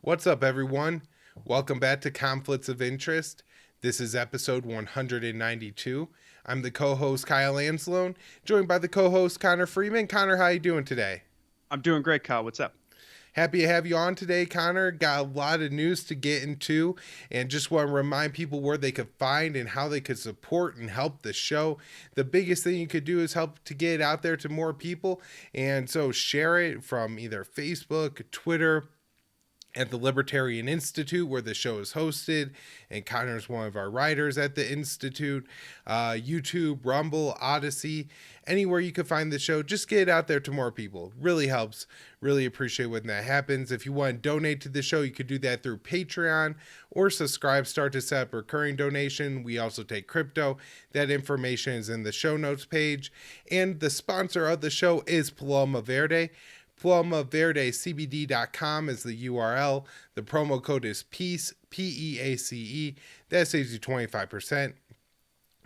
What's up, everyone? Welcome back to Conflicts of Interest. This is episode 192. I'm the co-host Kyle Anzalone, joined by the co-host Connor Freeman. Connor, how you doing today? I'm doing great, Kyle. What's up? Happy to have you on today, Connor. Got a lot of news to get into, and just want to remind people where they could find and how they could support and help the show. The biggest thing you could do is help to get it out there to more people, and so share it from either Facebook, Twitter, at the Libertarian Institute, where the show is hosted, and Connor's one of our writers at the Institute, YouTube, Rumble, Odyssey, anywhere you can find the show. Just get it out there to more people. Really helps. Really appreciate when that happens. If you want to donate to the show, you could do that through Patreon or subscribe. Start to set up a recurring donation. We also take crypto. That information is in the show notes page. And the sponsor of the show is Paloma Verde. PalomaVerdeCBD.com is the URL. The promo code is PEACE, PEACE. That saves you 25%.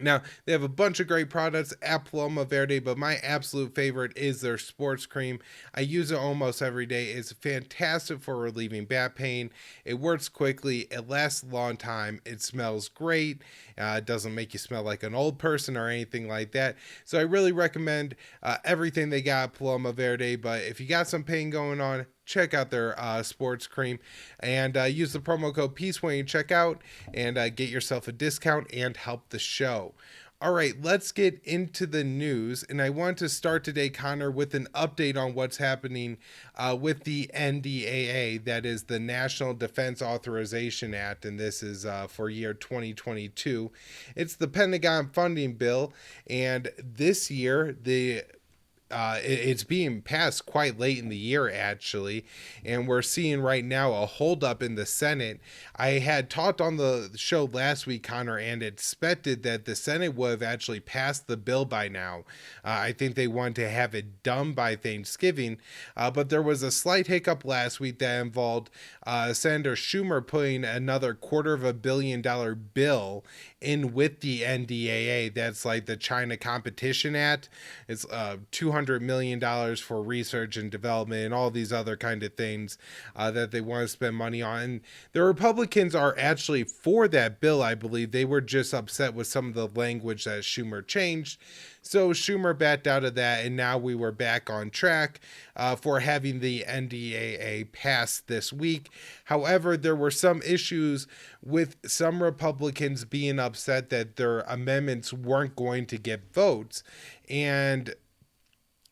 Now, they have a bunch of great products at Paloma Verde, but my absolute favorite is their sports cream. I use it almost every day. It's fantastic for relieving back pain. It works quickly. It lasts a long time. It smells great. It doesn't make you smell like an old person or anything like that. So I really recommend everything they got at Paloma Verde, but if you got some pain going on, check out their sports cream and use the promo code PEACE when you check out and get yourself a discount and help the show. All right, let's get into the news. And I want to start today, Connor, with an update on what's happening with the NDAA, that is the National Defense Authorization Act, and this is for year 2022. It's the Pentagon funding bill, and this year it's being passed quite late in the year, actually, and we're seeing right now a holdup in the Senate. I had talked on the show last week, Connor, and expected that the Senate would have actually passed the bill by now. I think they wanted to have it done by Thanksgiving, but there was a slight hiccup last week that involved Senator Schumer putting another $250 million bill in with the NDAA. That's like the China Competition Act. It's $200 million for research and development and all these other kind of things that they want to spend money on. And the Republicans are actually for that bill, I believe. They were just upset with some of the language that Schumer changed. So Schumer backed out of that, and now we were back on track for having the NDAA passed this week. However, there were some issues with some Republicans being upset that their amendments weren't going to get votes, and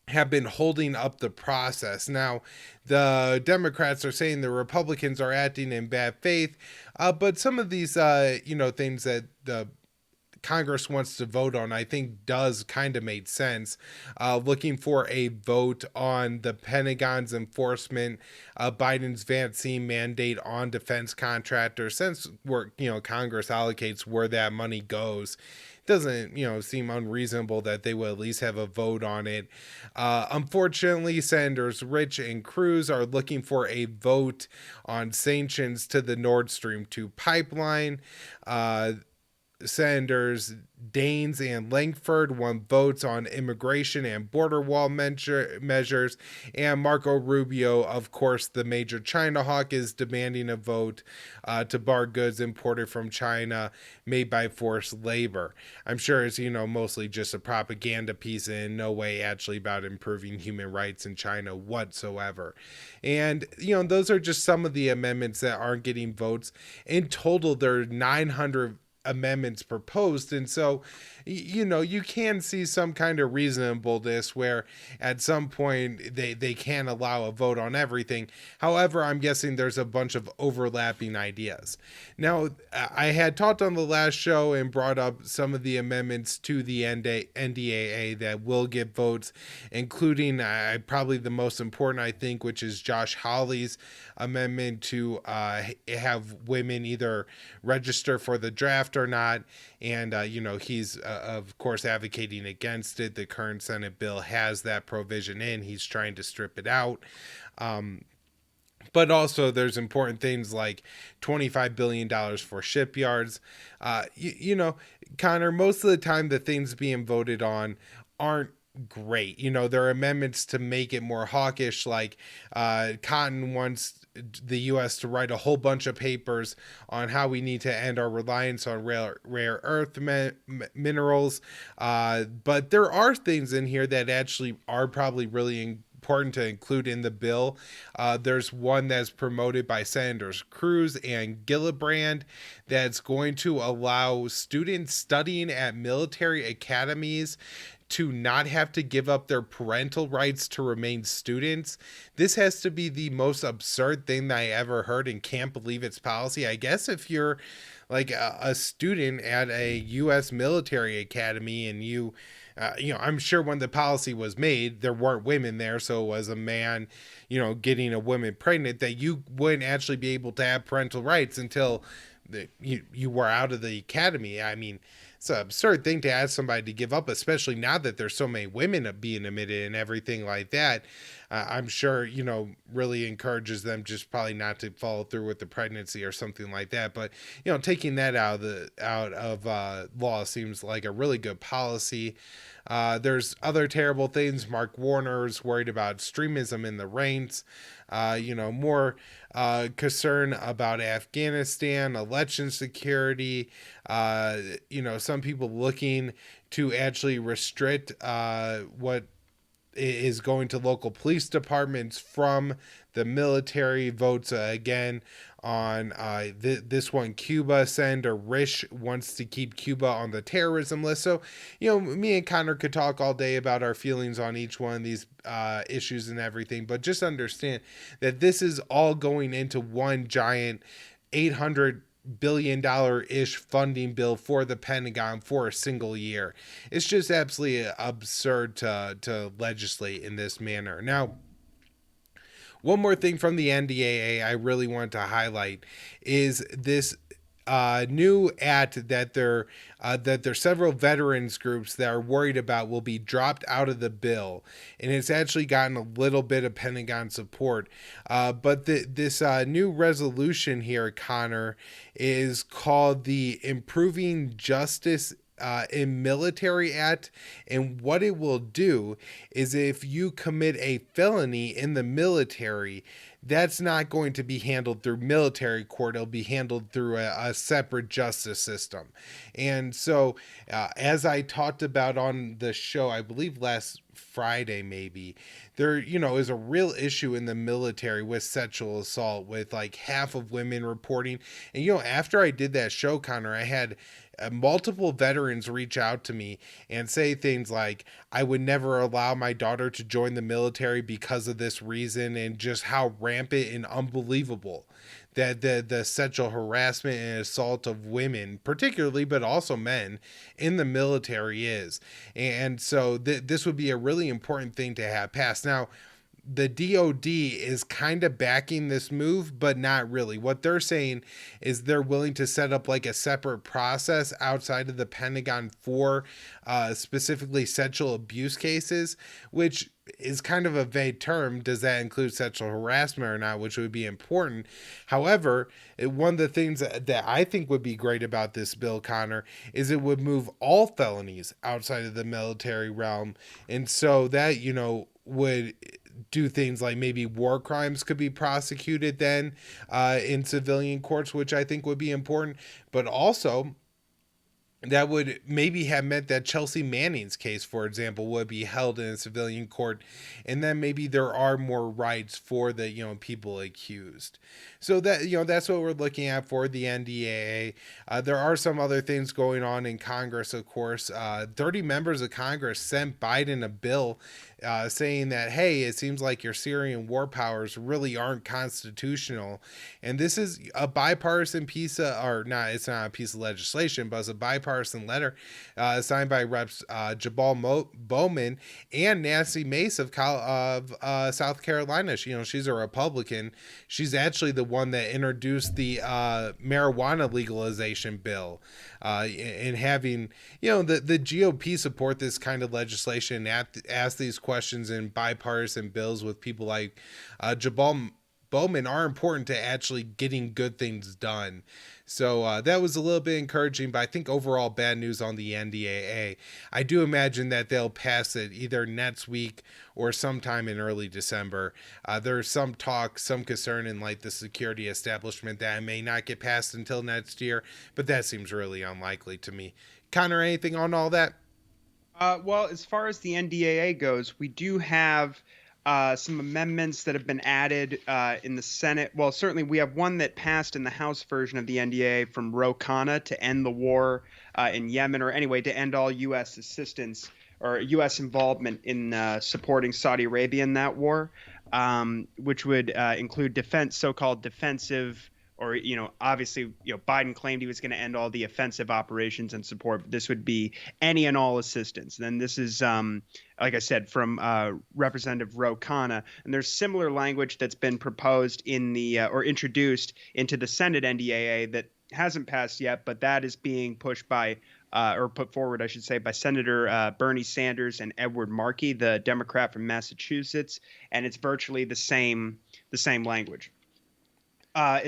have been holding up the process. Now, the Democrats are saying the Republicans are acting in bad faith, but some of these, things that the Congress wants to vote on, I think does kind of make sense. Looking for a vote on the Pentagon's enforcement, Biden's vaccine mandate on defense contractors, since Congress allocates where that money goes. Doesn't seem unreasonable that they will at least have a vote on it. Unfortunately, Senators Rich and Cruz are looking for a vote on sanctions to the Nord Stream 2 pipeline. Senators Daines and Langford want votes on immigration and border wall measures, and Marco Rubio, of course, the major China hawk, is demanding a vote to bar goods imported from China made by forced labor. I'm sure it's mostly just a propaganda piece and in no way actually about improving human rights in China whatsoever. And those are just some of the amendments that aren't getting votes. In total, there are 900 amendments proposed, and so you can see some kind of reasonableness where at some point they can allow a vote on everything. However, I'm guessing there's a bunch of overlapping ideas. Now, I had talked on the last show and brought up some of the amendments to the NDAA that will get votes, including probably the most important, I think, which is Josh Hawley's amendment to have women either register for the draft or not. And, he's, of course, advocating against it. The current Senate bill has that provision in. He's trying to strip it out. But also there's important things like $25 billion for shipyards. Connor, most of the time the things being voted on aren't great. There are amendments to make it more hawkish, like Cotton wants the U.S. to write a whole bunch of papers on how we need to end our reliance on rare earth minerals. But there are things in here that actually are probably really important to include in the bill. There's one that's promoted by Senators Cruz and Gillibrand that's going to allow students studying at military academies to not have to give up their parental rights to remain students. This has to be the most absurd thing that I ever heard and can't believe it's policy. I guess if you're like a student at a U.S. military academy and I'm sure when the policy was made, there weren't women there. So it was a man, getting a woman pregnant, that you wouldn't actually be able to have parental rights until you were out of the academy. I mean, it's an absurd thing to ask somebody to give up, especially now that there's so many women being admitted and everything like that. I'm sure, really encourages them just probably not to follow through with the pregnancy or something like that. But, taking that out of law seems like a really good policy. There's other terrible things. Mark Warner's worried about extremism in the ranks. More concern about Afghanistan, election security, some people looking to actually restrict what is going to local police departments from the military. Votes again on this one. Cuba, Senator Risch wants to keep Cuba on the terrorism list. So, me and Connor could talk all day about our feelings on each one of these issues and everything, but just understand that this is all going into one giant $800 billion-ish funding bill for the Pentagon for a single year. It's just absolutely absurd to legislate in this manner. Now, one more thing from the NDAA I really want to highlight is this new act that there's several veterans groups that are worried about will be dropped out of the bill, and it's actually gotten a little bit of Pentagon support. But this new resolution here, Connor, is called the Improving Justice in Military Act, and what it will do is if you commit a felony in the military, that's not going to be handled through military court. It'll be handled through a separate justice system. And so, as I talked about on the show, I believe last Friday maybe, there is a real issue in the military with sexual assault, with like half of women reporting. And after I did that show, Connor, I had multiple veterans reach out to me and say things like, I would never allow my daughter to join the military because of this reason, and just how rampant and unbelievable that the sexual harassment and assault of women, particularly, but also men in the military is. And so this would be a really important thing to have passed. Now, the DOD is kind of backing this move, but not really. What they're saying is they're willing to set up like a separate process outside of the Pentagon for specifically sexual abuse cases, which is kind of a vague term. Does that include sexual harassment or not, which would be important? However, one of the things that I think would be great about this bill, Connor, is it would move all felonies outside of the military realm. And so that, would do things like maybe war crimes could be prosecuted then in civilian courts, which I think would be important. But also, that would maybe have meant that Chelsea Manning's case, for example, would be held in a civilian court, and then maybe there are more rights for the people accused. So that that's what we're looking at for the NDAA. There are some other things going on in Congress, of course. 30 members of Congress sent Biden a bill saying that, hey, it seems like your Syrian war powers really aren't constitutional, and this is a bipartisan piece of, or not, it's not a piece of legislation, but it's a bipartisan letter signed by Reps Jabal Bowman and Nancy Mace of South Carolina. She's a Republican. She's actually the one that introduced the marijuana legalization bill, and having the GOP support this kind of legislation and ask these questions in bipartisan bills with people like Jabal bowmen are important to actually getting good things done. So that was a little bit encouraging, but I think overall bad news on the NDAA. I do imagine that they'll pass it either next week or sometime in early December. There's some talk, some concern in like the security establishment that it may not get passed until next year, but that seems really unlikely to me. Connor, anything on all that? Well, as far as the NDAA goes, we do have some amendments that have been added in the Senate. Well, certainly we have one that passed in the House version of the NDAA from Ro Khanna to end the war in Yemen, or anyway, to end all U.S. assistance or U.S. involvement in supporting Saudi Arabia in that war, which would include so-called defensive. Or, obviously, Biden claimed he was going to end all the offensive operations and support. This would be any and all assistance. Then this is, like I said, from Representative Ro Khanna. And there's similar language that's been proposed in the or introduced into the Senate NDAA that hasn't passed yet, but that is being pushed by or put forward, I should say, by Senator Bernie Sanders and Edward Markey, the Democrat from Massachusetts. And it's virtually the same language. But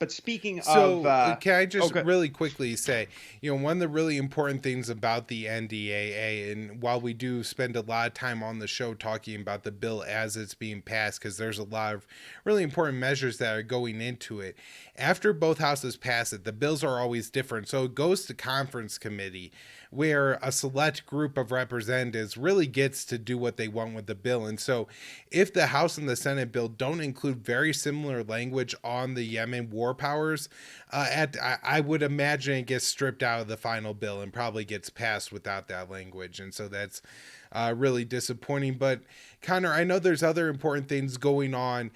speaking So, of, can I just really quickly say, one of the really important things about the NDAA, and while we do spend a lot of time on the show talking about the bill as it's being passed, because there's a lot of really important measures that are going into it, after both houses pass it, the bills are always different. So it goes to conference committee, where a select group of representatives really gets to do what they want with the bill. And so if the House and the Senate bill don't include very similar language on the Yemen war powers, I would imagine it gets stripped out of the final bill and probably gets passed without that language. And so that's really disappointing. But Connor, I know there's other important things going on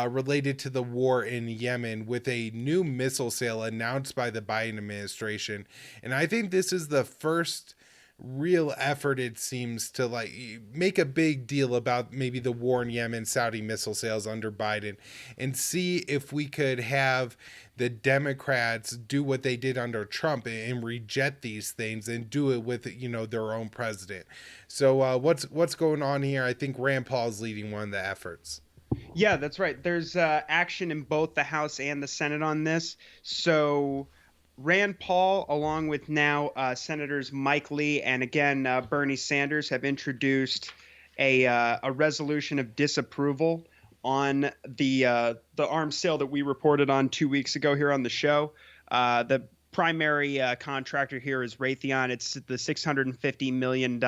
related to the war in Yemen with a new missile sale announced by the Biden administration. And I think this is the first real effort, it seems, to like make a big deal about maybe the war in Yemen, Saudi missile sales under Biden, and see if we could have the Democrats do what they did under Trump and reject these things and do it with their own president. So what's going on here? I think Rand Paul is leading one of the efforts. Yeah, that's right. There's action in both the House and the Senate on this. So Rand Paul, along with now Senators Mike Lee and again Bernie Sanders, have introduced a resolution of disapproval on the arms sale that we reported on 2 weeks ago here on the show. The primary contractor here is Raytheon. It's the $650 million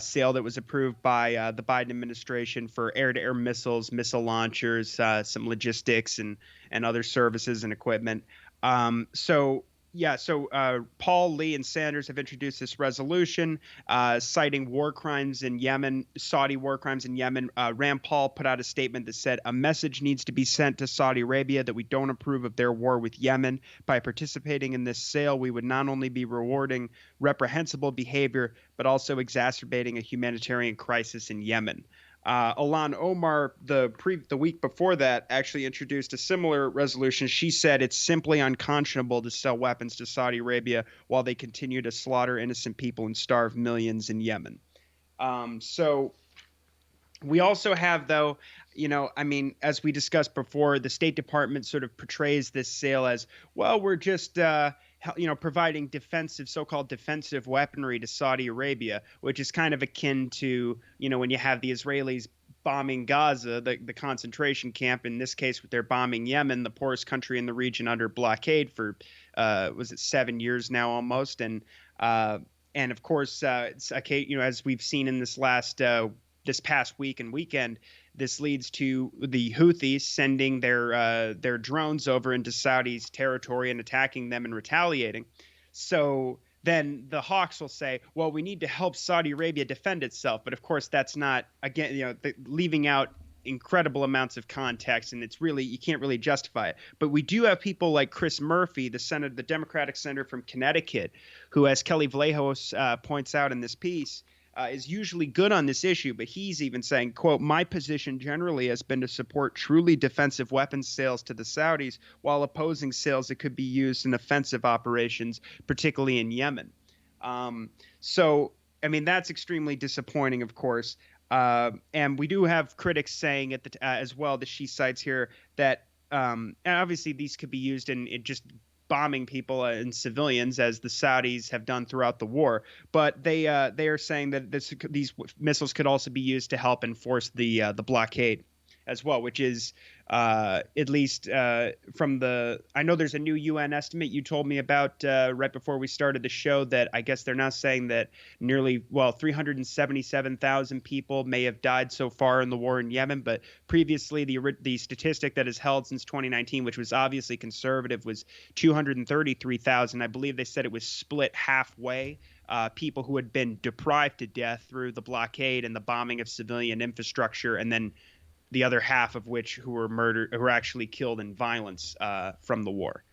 sale that was approved by the Biden administration for air-to-air missiles, missile launchers, some logistics, and other services and equipment. So Paul, Lee, and Sanders have introduced this resolution citing war crimes in Yemen, Saudi war crimes in Yemen. Rand Paul put out a statement that said a message needs to be sent to Saudi Arabia that we don't approve of their war with Yemen. By participating in this sale, we would not only be rewarding reprehensible behavior, but also exacerbating a humanitarian crisis in Yemen. Ilhan Omar, the week before that, actually introduced a similar resolution. She said it's simply unconscionable to sell weapons to Saudi Arabia while they continue to slaughter innocent people and starve millions in Yemen. So we also have, though, as we discussed before, the State Department sort of portrays this sale as, well, we're just providing so-called defensive weaponry to Saudi Arabia, which is kind of akin to, when you have the Israelis bombing Gaza, the concentration camp. In this case, they're bombing Yemen, the poorest country in the region under blockade for, 7 years now almost. And of course, it's okay, as we've seen in this past week and weekend, this leads to the Houthis sending their drones over into Saudi's territory and attacking them and retaliating. So then the hawks will say, well, we need to help Saudi Arabia defend itself. But of course, that's not, again, leaving out incredible amounts of context, and you can't really justify it. But we do have people like Chris Murphy, the Democratic senator from Connecticut, who, as Kelly Vlahos points out in this piece, is usually good on this issue, but he's even saying, quote, my position generally has been to support truly defensive weapons sales to the Saudis while opposing sales that could be used in offensive operations, particularly in Yemen. So, that's extremely disappointing, of course. And we do have critics saying as well that she cites here that and obviously these could be used in just bombing people and civilians as the Saudis have done throughout the war. But they are saying that these missiles could also be used to help enforce the blockade as well, which is at least from the. I know there's a new UN estimate you told me about right before we started the show that I guess they're now saying that nearly 377,000 people may have died so far in the war in Yemen, but previously the statistic that is held since 2019, which was obviously conservative, was 233,000. I believe they said it was split halfway. People who had been deprived to death through the blockade and the bombing of civilian infrastructure, and then the other half of which who were murdered, who were actually killed in violence from the war.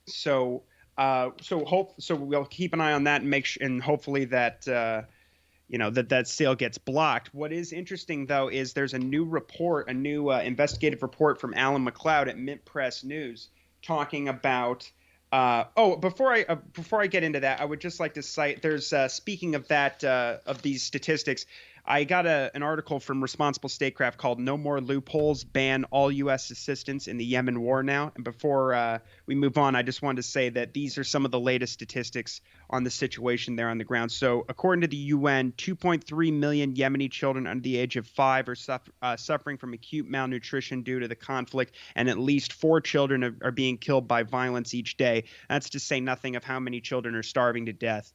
So we'll keep an eye on that and and hopefully that that sale gets blocked. What is interesting though is there's a new report, a new investigative report from Alan McLeod at Mint Press News talking about. Before I get into that, I would just like to cite. There's speaking of that of these statistics. I got an article from Responsible Statecraft called "No More Loopholes: Ban All U.S. Assistance in the Yemen War Now." And before we move on, I just wanted to say that these are some of the latest statistics on the situation there on the ground. So, according to the UN, 2.3 million Yemeni children under the age of 5 are suffering from acute malnutrition due to the conflict, and at least 4 children are being killed by violence each day. That's to say nothing of how many children are starving to death.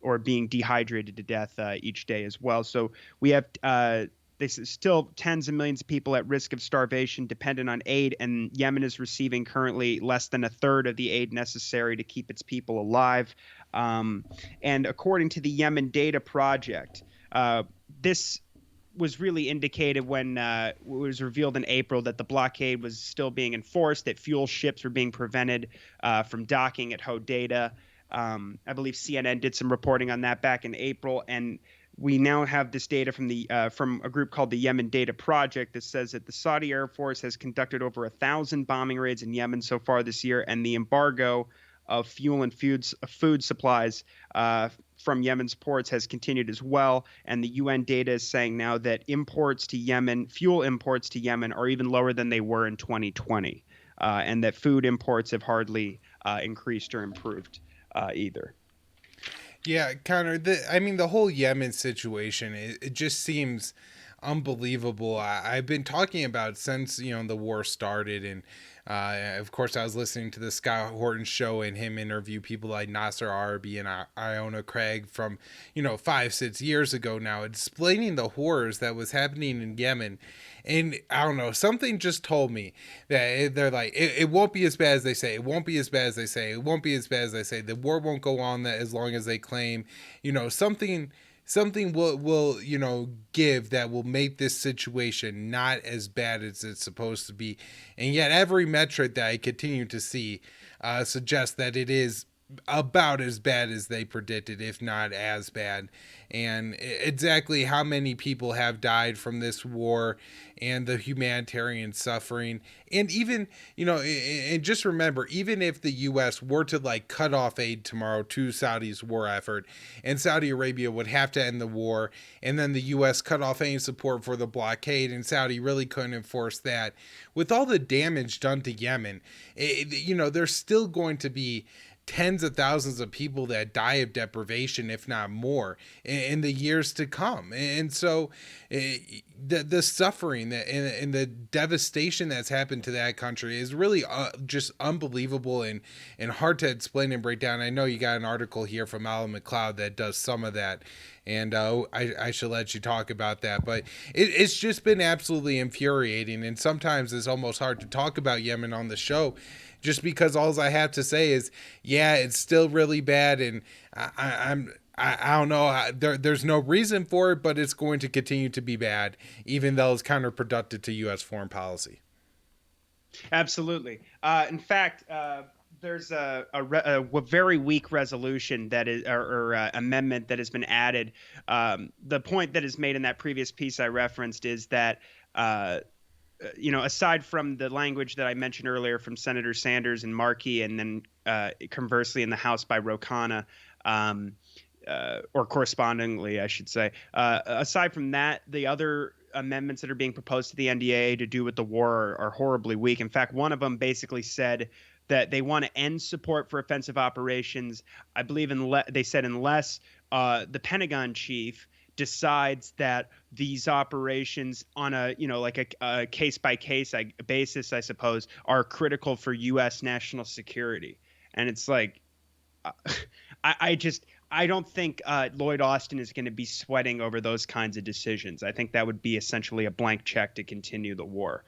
Or being dehydrated to death each day as well. So we have there's still tens of millions of people at risk of starvation dependent on aid, and Yemen is receiving currently less than a third of the aid necessary to keep its people alive. And according to the Yemen Data Project, this was really indicated when it was revealed in April that the blockade was still being enforced, that fuel ships were being prevented from docking at Hodeidah. I believe CNN did some reporting on that back in April, and we now have this data from a group called the Yemen Data Project that says that the Saudi Air Force has conducted over 1,000 bombing raids in Yemen so far this year, and the embargo of fuel and food supplies from Yemen's ports has continued as well. And the UN data is saying now that fuel imports to Yemen are even lower than they were in 2020, and that food imports have hardly increased or improved. Either. Yeah, Connor. The whole Yemen situation, it just seems unbelievable. I've been talking about it since the war started, and of course I was listening to the Scott Horton show and him interview people like Nasser Arabi and Iona Craig from 5-6 years ago now, explaining the horrors that was happening in Yemen. And I don't know, something just told me that they're like, it won't be as bad as they say. It won't be as bad as they say. It won't be as bad as they say. The war won't go on that as long as they claim. Something will give that will make this situation not as bad as it's supposed to be. And yet every metric that I continue to see suggests that it is about as bad as they predicted, if not as bad. And exactly how many people have died from this war and the humanitarian suffering. And even, and just remember, even if the U.S. were to cut off aid tomorrow to Saudi's war effort, and Saudi Arabia would have to end the war, and then the U.S. cut off any support for the blockade, and Saudi really couldn't enforce that, with all the damage done to Yemen, there's still going to be tens of thousands of people that die of deprivation, if not more, in the years to come. And so the suffering and the devastation that's happened to that country is really just unbelievable and hard to explain and break down. I know you got an article here from Alan McLeod that does some of that, and I should let you talk about that. But it's just been absolutely infuriating, and sometimes it's almost hard to talk about Yemen on the show, just because all I have to say is, yeah, it's still really bad, and I don't know, there's no reason for it, but it's going to continue to be bad, even though it's counterproductive to U.S. foreign policy. Absolutely. In fact, there's a very weak resolution that is or amendment that has been added. The point that is made in that previous piece I referenced is that aside from the language that I mentioned earlier from Senator Sanders and Markey, and then conversely in the House by Ro Khanna, or correspondingly, I should say. Aside from that, the other amendments that are being proposed to the NDAA to do with the war are horribly weak. In fact, one of them basically said that they want to end support for offensive operations. I believe they said unless the Pentagon chief decides that these operations on a like a case by case basis, I suppose, are critical for U.S. national security. And it's like, I don't think Lloyd Austin is going to be sweating over those kinds of decisions. I think that would be essentially a blank check to continue the war.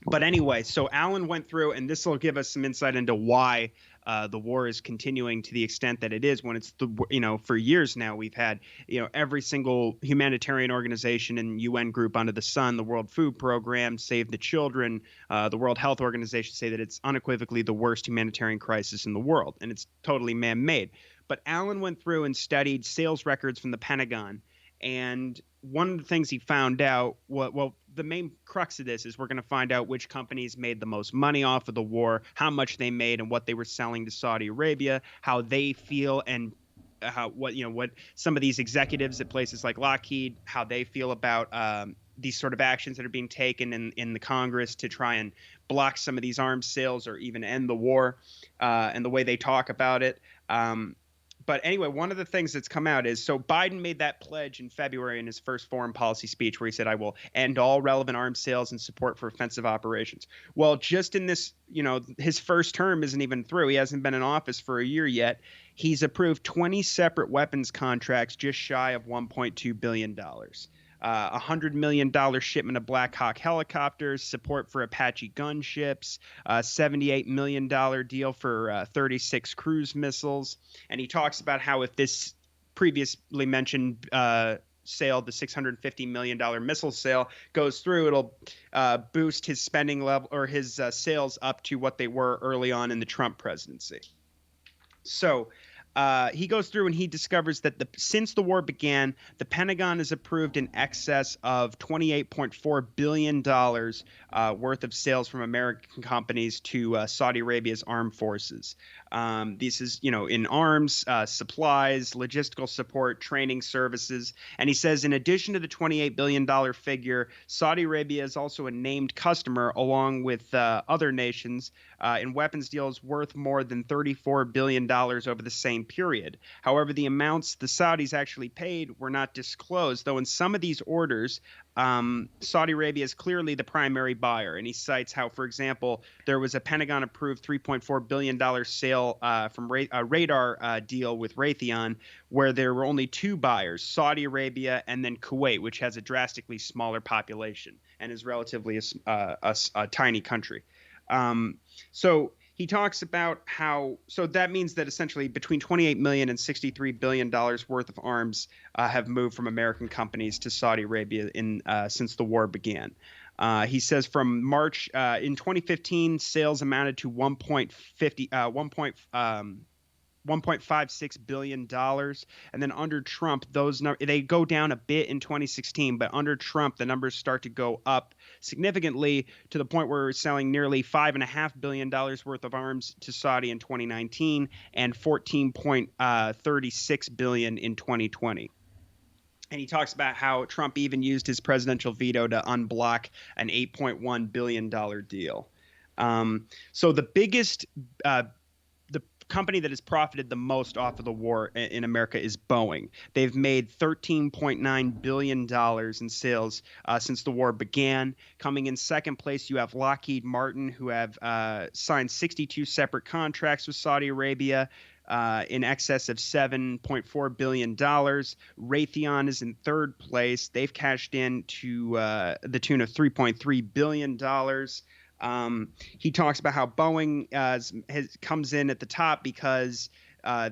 But anyway, so Alan went through, and this will give us some insight into why the war is continuing to the extent that it is. When it's for years now, we've had every single humanitarian organization and UN group under the sun, the World Food Program, Save the Children, the World Health Organization, say that it's unequivocally the worst humanitarian crisis in the world, and it's totally man-made. But Alan went through and studied sales records from the Pentagon, and one of the things he found out, well, the main crux of this is we're going to find out which companies made the most money off of the war, how much they made, and what they were selling to Saudi Arabia, how they feel, and what some of these executives at places like Lockheed, how they feel about these sort of actions that are being taken in the Congress to try and block some of these arms sales or even end the war, and the way they talk about it. But anyway, one of the things that's come out is, so Biden made that pledge in February in his first foreign policy speech where he said, I will end all relevant arms sales and support for offensive operations. Well, just in this, his first term isn't even through. He hasn't been in office for a year yet. He's approved 20 separate weapons contracts just shy of $1.2 billion. $100 million shipment of Black Hawk helicopters, support for Apache gunships, $78 million deal for 36 cruise missiles. And he talks about how if this previously mentioned sale, the $650 million missile sale, goes through, it'll boost his spending level or his sales up to what they were early on in the Trump presidency. So he goes through and he discovers that since the war began, the Pentagon has approved in excess of $28.4 billion worth of sales from American companies to Saudi Arabia's armed forces. This is, in arms, supplies, logistical support, training services. And he says, in addition to the $28 billion figure, Saudi Arabia is also a named customer along with other nations in weapons deals worth more than $34 billion over the same period. However, the amounts the Saudis actually paid were not disclosed, though in some of these orders, Saudi Arabia is clearly the primary buyer. And he cites how, for example, there was a Pentagon-approved $3.4 billion sale from a radar deal with Raytheon, where there were only two buyers, Saudi Arabia and then Kuwait, which has a drastically smaller population and is relatively a tiny country. So he talks about how, so that means that essentially between $28 million and $63 billion worth of arms have moved from American companies to Saudi Arabia since the war began. He says from March in 2015, sales amounted to $1.56 billion. And then under Trump, they go down a bit in 2016, but under Trump, the numbers start to go up significantly to the point where we're selling nearly $5.5 billion worth of arms to Saudi in 2019 and $14.36 billion in 2020. And he talks about how Trump even used his presidential veto to unblock an $8.1 billion deal. So the biggest the company that has profited the most off of the war in America is Boeing. They've made $13.9 billion in sales since the war began. Coming in second place, you have Lockheed Martin, who have signed 62 separate contracts with Saudi Arabia in excess of $7.4 billion. Raytheon is in third place. They've cashed in to the tune of $3.3 billion. He talks about how Boeing comes in at the top because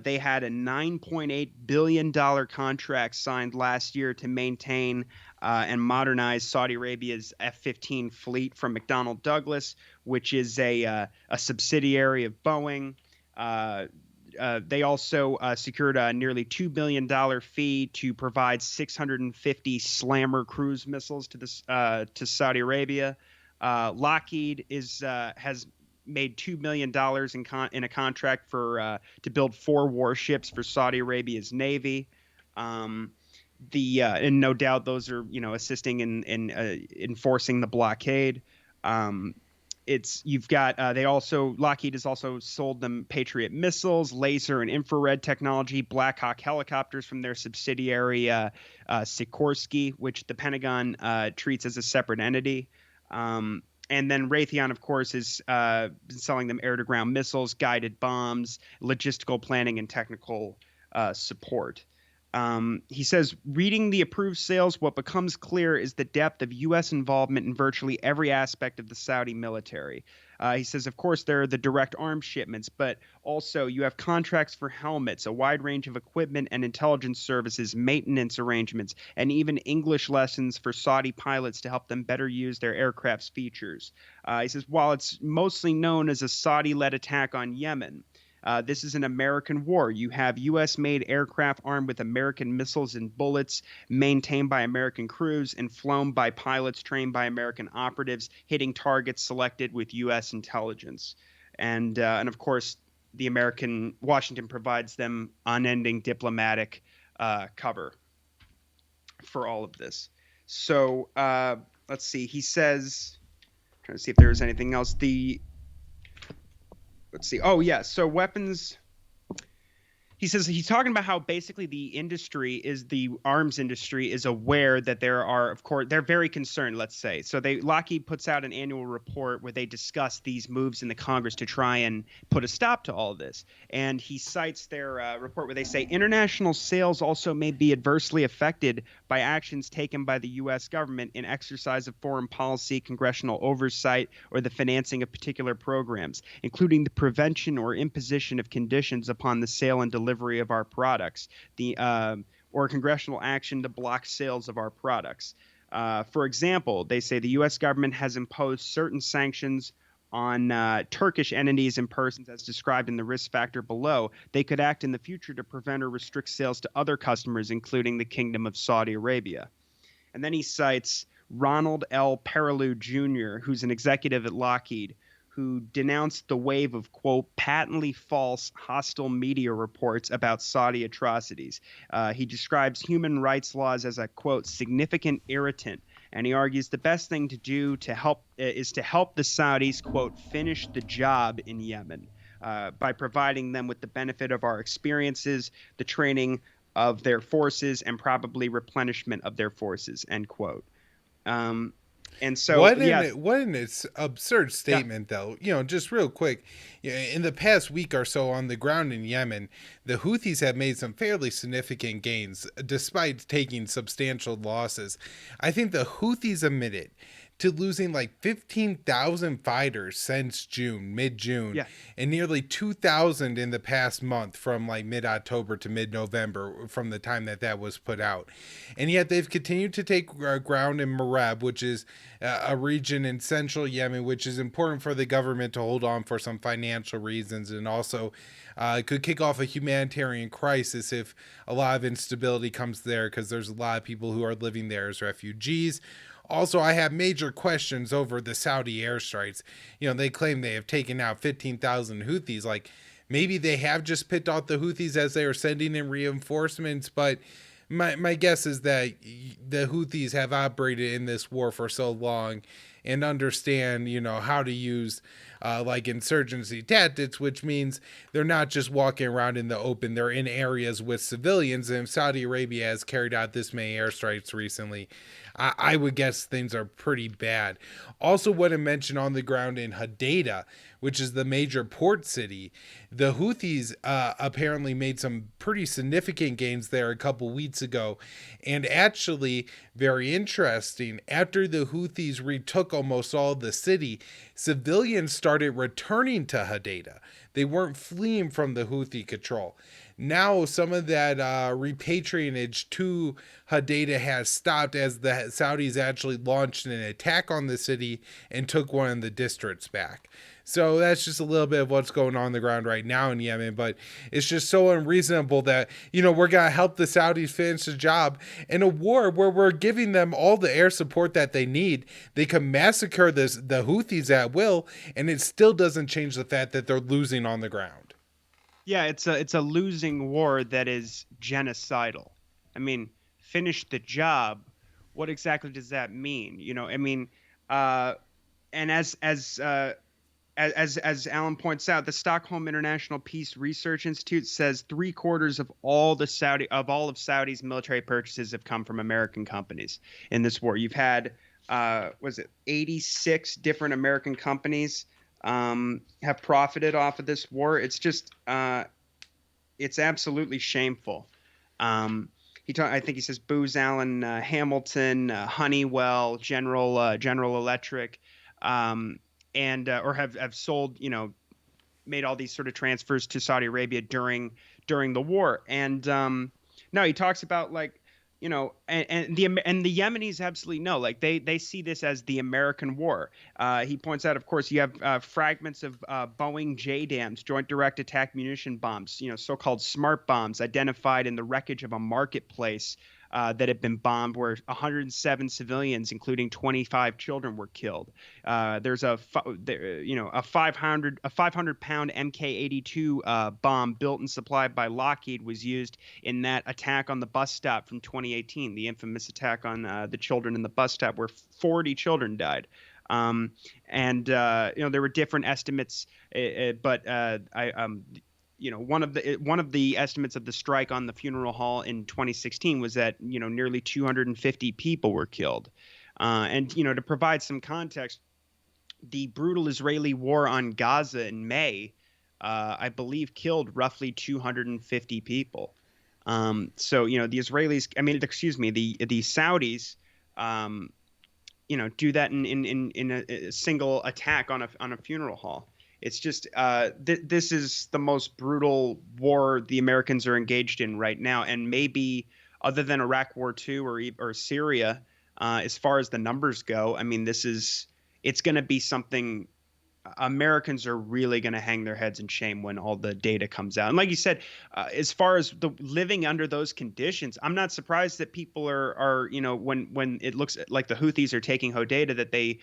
they had a $9.8 billion contract signed last year to maintain and modernize Saudi Arabia's F-15 fleet from McDonnell Douglas, which is a subsidiary of Boeing. They also secured a nearly $2 billion fee to provide 650 Slammer cruise missiles to Saudi Arabia. Lockheed has made $2 million in a contract for to build 4 warships for Saudi Arabia's navy. And no doubt those are assisting in enforcing the blockade. It's you've got they also Lockheed has also sold them Patriot missiles, laser and infrared technology, Black Hawk helicopters from their subsidiary Sikorsky, which the Pentagon treats as a separate entity. And then Raytheon, of course, is selling them air-to-ground missiles, guided bombs, logistical planning, and technical support. He says, reading the approved sales, what becomes clear is the depth of U.S. involvement in virtually every aspect of the Saudi military. He says, of course, there are the direct arms shipments, but also you have contracts for helmets, a wide range of equipment and intelligence services, maintenance arrangements, and even English lessons for Saudi pilots to help them better use their aircraft's features. He says, while it's mostly known as a Saudi-led attack on Yemen, this is an American war. You have U.S.-made aircraft armed with American missiles and bullets, maintained by American crews, and flown by pilots trained by American operatives, hitting targets selected with U.S. intelligence. And of course, Washington provides them unending diplomatic cover for all of this. So let's see. He says, trying to see if there was anything else. Let's see. Oh, yeah. So weapons. He says he's talking about how basically the arms industry is aware that there are, of course, they're very concerned, let's say. So Lockheed puts out an annual report where they discuss these moves in the Congress to try and put a stop to all of this. And he cites their report where they say international sales also may be adversely affected by actions taken by the U.S. government in exercise of foreign policy, congressional oversight, or the financing of particular programs, including the prevention or imposition of conditions upon the sale and delivery of our products, or congressional action to block sales of our products. For example, they say the U.S. government has imposed certain sanctions on Turkish entities and persons as described in the risk factor below. They could act in the future to prevent or restrict sales to other customers, including the Kingdom of Saudi Arabia. And then he cites Ronald L. Perilou Jr., who's an executive at Lockheed, who denounced the wave of, quote, patently false hostile media reports about Saudi atrocities. He describes human rights laws as a, quote, significant irritant, and he argues the best thing to do is to help the Saudis, quote, finish the job in Yemen by providing them with the benefit of our experiences, the training of their forces, and probably replenishment of their forces, end quote. And so, what an absurd statement, though. Just real quick, in the past week or so on the ground in Yemen, the Houthis have made some fairly significant gains, despite taking substantial losses. I think the Houthis admitted to losing like 15,000 fighters since mid-June, and nearly 2,000 in the past month from like mid-October to mid-November from the time that was put out. And yet they've continued to take ground in Myriad, which is a region in central Yemen, which is important for the government to hold on for some financial reasons, and also could kick off a humanitarian crisis if a lot of instability comes there, because there's a lot of people who are living there as refugees. Also, I have major questions over the Saudi airstrikes. They claim they have taken out 15,000 Houthis. Like, maybe they have just picked off the Houthis as they are sending in reinforcements, but my guess is that the Houthis have operated in this war for so long and understand, how to use like insurgency tactics, which means they're not just walking around in the open. They're in areas with civilians, and Saudi Arabia has carried out this many airstrikes recently. I would guess things are pretty bad. Also, what I mentioned on the ground in Hodeidah, which is the major port city, the Houthis apparently made some pretty significant gains there a couple weeks ago. And actually, very interesting, after the Houthis retook almost all of the city, civilians started returning to Hodeidah. They weren't fleeing from the Houthi control. Now some of that repatriatage to Hodeidah has stopped as the Saudis actually launched an attack on the city and took one of the districts back. So that's just a little bit of what's going on the ground right now in Yemen. But it's just so unreasonable that, we're going to help the Saudis finish the job in a war where we're giving them all the air support that they need. They can massacre the Houthis at will, and it still doesn't change the fact that they're losing on the ground. Yeah, it's a losing war that is genocidal. I mean, finish the job. What exactly does that mean? Uh, and as Alan points out, the Stockholm International Peace Research Institute says 3/4 of all of Saudi's military purchases have come from American companies in this war. You've had was it 86 different American companies have profited off of this war. It's just it's absolutely shameful. I think he says Booz Allen Hamilton, Honeywell, General Electric. And or have sold, made all these sort of transfers to Saudi Arabia during the war. And no, he talks about like, and the Yemenis absolutely know, like they see this as the American war. He points out, of course, you have fragments of Boeing JDAMs, Joint Direct Attack Munition bombs, so-called smart bombs, identified in the wreckage of a marketplace that had been bombed, where 107 civilians, including 25 children, were killed. There's a 500 pound Mk-82 bomb built and supplied by Lockheed was used in that attack on the bus stop from 2018, the infamous attack on the children in the bus stop, where 40 children died. There were different estimates, but one of the estimates of the strike on the funeral hall in 2016 was that nearly 250 people were killed. To provide some context, the brutal Israeli war on Gaza in May, I believe, killed roughly 250 people. The Israelis, the Saudis, do that in a single attack on a funeral hall. It's just this is the most brutal war the Americans are engaged in right now, and maybe other than Iraq War II or Syria, as far as the numbers go, I mean, it's going to be something Americans are really going to hang their heads in shame when all the data comes out. And like you said, as far as the living under those conditions, I'm not surprised that people are when it looks like the Houthis are taking Hodeidah, that they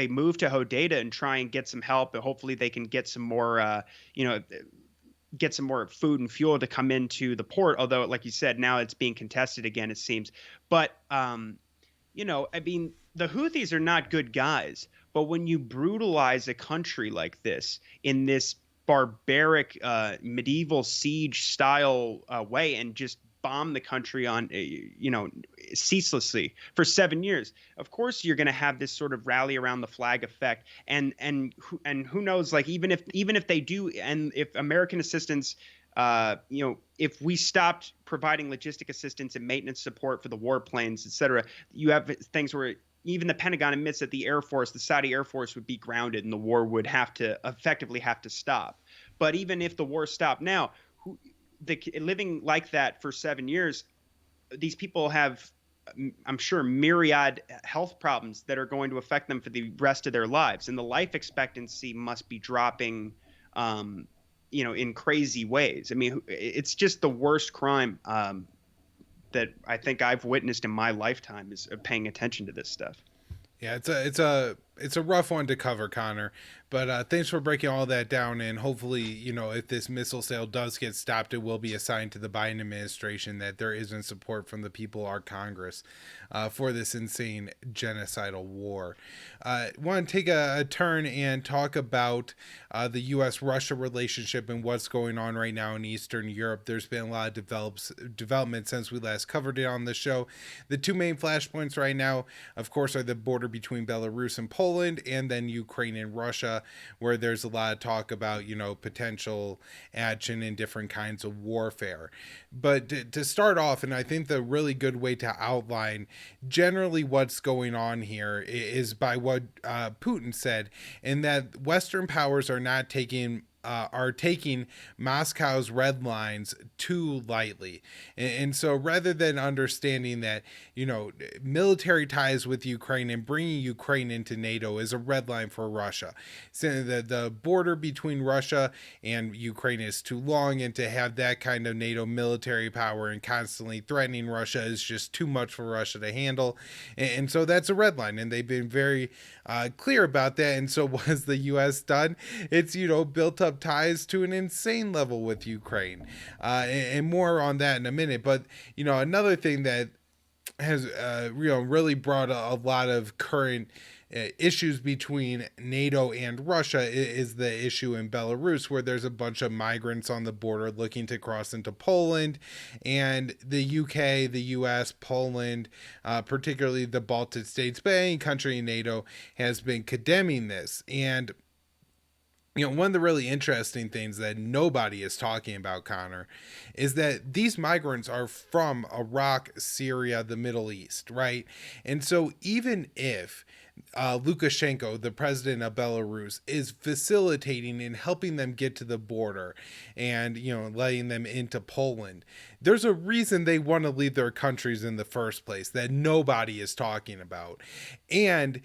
move to Hodeidah and try and get some help, and hopefully they can get some more get some more food and fuel to come into the port. Although, like you said, now it's being contested again, it seems. But the Houthis are not good guys. But when you brutalize a country like this in this barbaric medieval siege style way, and just bomb the country on ceaselessly for 7 years, of course you're going to have this sort of rally around the flag effect. And who knows, like even if they do, and if American assistance, if we stopped providing logistic assistance and maintenance support for the warplanes, etc., you have things where even the Pentagon admits that the Saudi Air Force would be grounded and the war would effectively have to stop. But even if the war stopped now, living like that for 7 years, these people have, I'm sure, myriad health problems that are going to affect them for the rest of their lives. And the life expectancy must be dropping, in crazy ways. I mean, it's just the worst crime that I think I've witnessed in my lifetime, is paying attention to this stuff. Yeah, it's a rough one to cover, Connor. But thanks for breaking all that down. And hopefully, if this missile sale does get stopped, it will be a sign to the Biden administration that there isn't support from the people, our Congress, for this insane genocidal war. Want to take a turn and talk about the U.S.-Russia relationship and what's going on right now in Eastern Europe. There's been a lot of development since we last covered it on the show. The two main flashpoints right now, of course, are the border between Belarus and Poland, and then Ukraine and Russia, where there's a lot of talk about, potential action in different kinds of warfare. But to start off, and I think the really good way to outline generally what's going on here is by what Putin said, in that Western powers are not taking are taking Moscow's red lines too lightly. And so rather than understanding that, military ties with Ukraine and bringing Ukraine into NATO is a red line for Russia. So the border between Russia and Ukraine is too long, and to have that kind of NATO military power and constantly threatening Russia is just too much for Russia to handle. And so that's a red line, and they've been very clear about that. And so what has the U.S. done? It's, built up ties to an insane level with Ukraine, and more on that in a minute. But another thing that has really brought a lot of current issues between NATO and Russia is the issue in Belarus, where there's a bunch of migrants on the border looking to cross into Poland, and the UK, the US, Poland, particularly the Baltic states, but any country in NATO has been condemning this. And one of the really interesting things that nobody is talking about, Connor, is that these migrants are from Iraq, Syria, the Middle East, right? And so even if Lukashenko, the president of Belarus, is facilitating and helping them get to the border and, letting them into Poland, there's a reason they want to leave their countries in the first place that nobody is talking about. And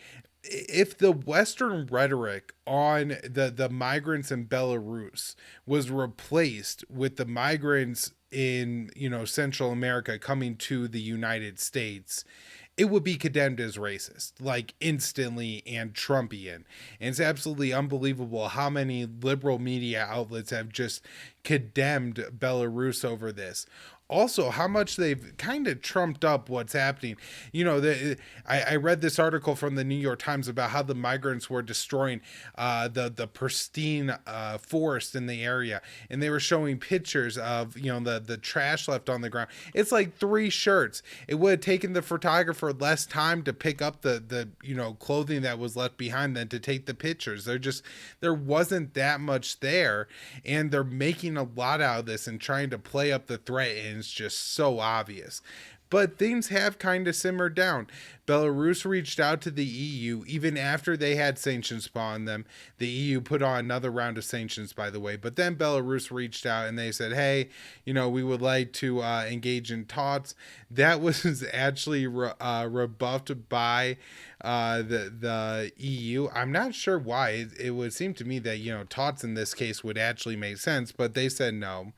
if the Western rhetoric on the migrants in Belarus was replaced with the migrants in, Central America coming to the United States, it would be condemned as racist, like instantly, and Trumpian. And it's absolutely unbelievable how many liberal media outlets have just condemned Belarus over this. Also, how much they've kind of trumped up what's happening. I read this article from the New York Times about how the migrants were destroying the pristine forest in the area, and they were showing pictures of the trash left on the ground. It's like 3 shirts. It would have taken the photographer less time to pick up the clothing that was left behind than to take the pictures. There wasn't that much there, and they're making a lot out of this and trying to play up the threat. And it's just so obvious. But things have kind of simmered down. Belarus reached out to the EU even after they had sanctions upon them. The EU put on another round of sanctions, by the way. But then Belarus reached out and they said, hey, we would like to engage in talks. That was actually rebuffed by the EU. I'm not sure why. It would seem to me that, talks in this case would actually make sense, but they said no.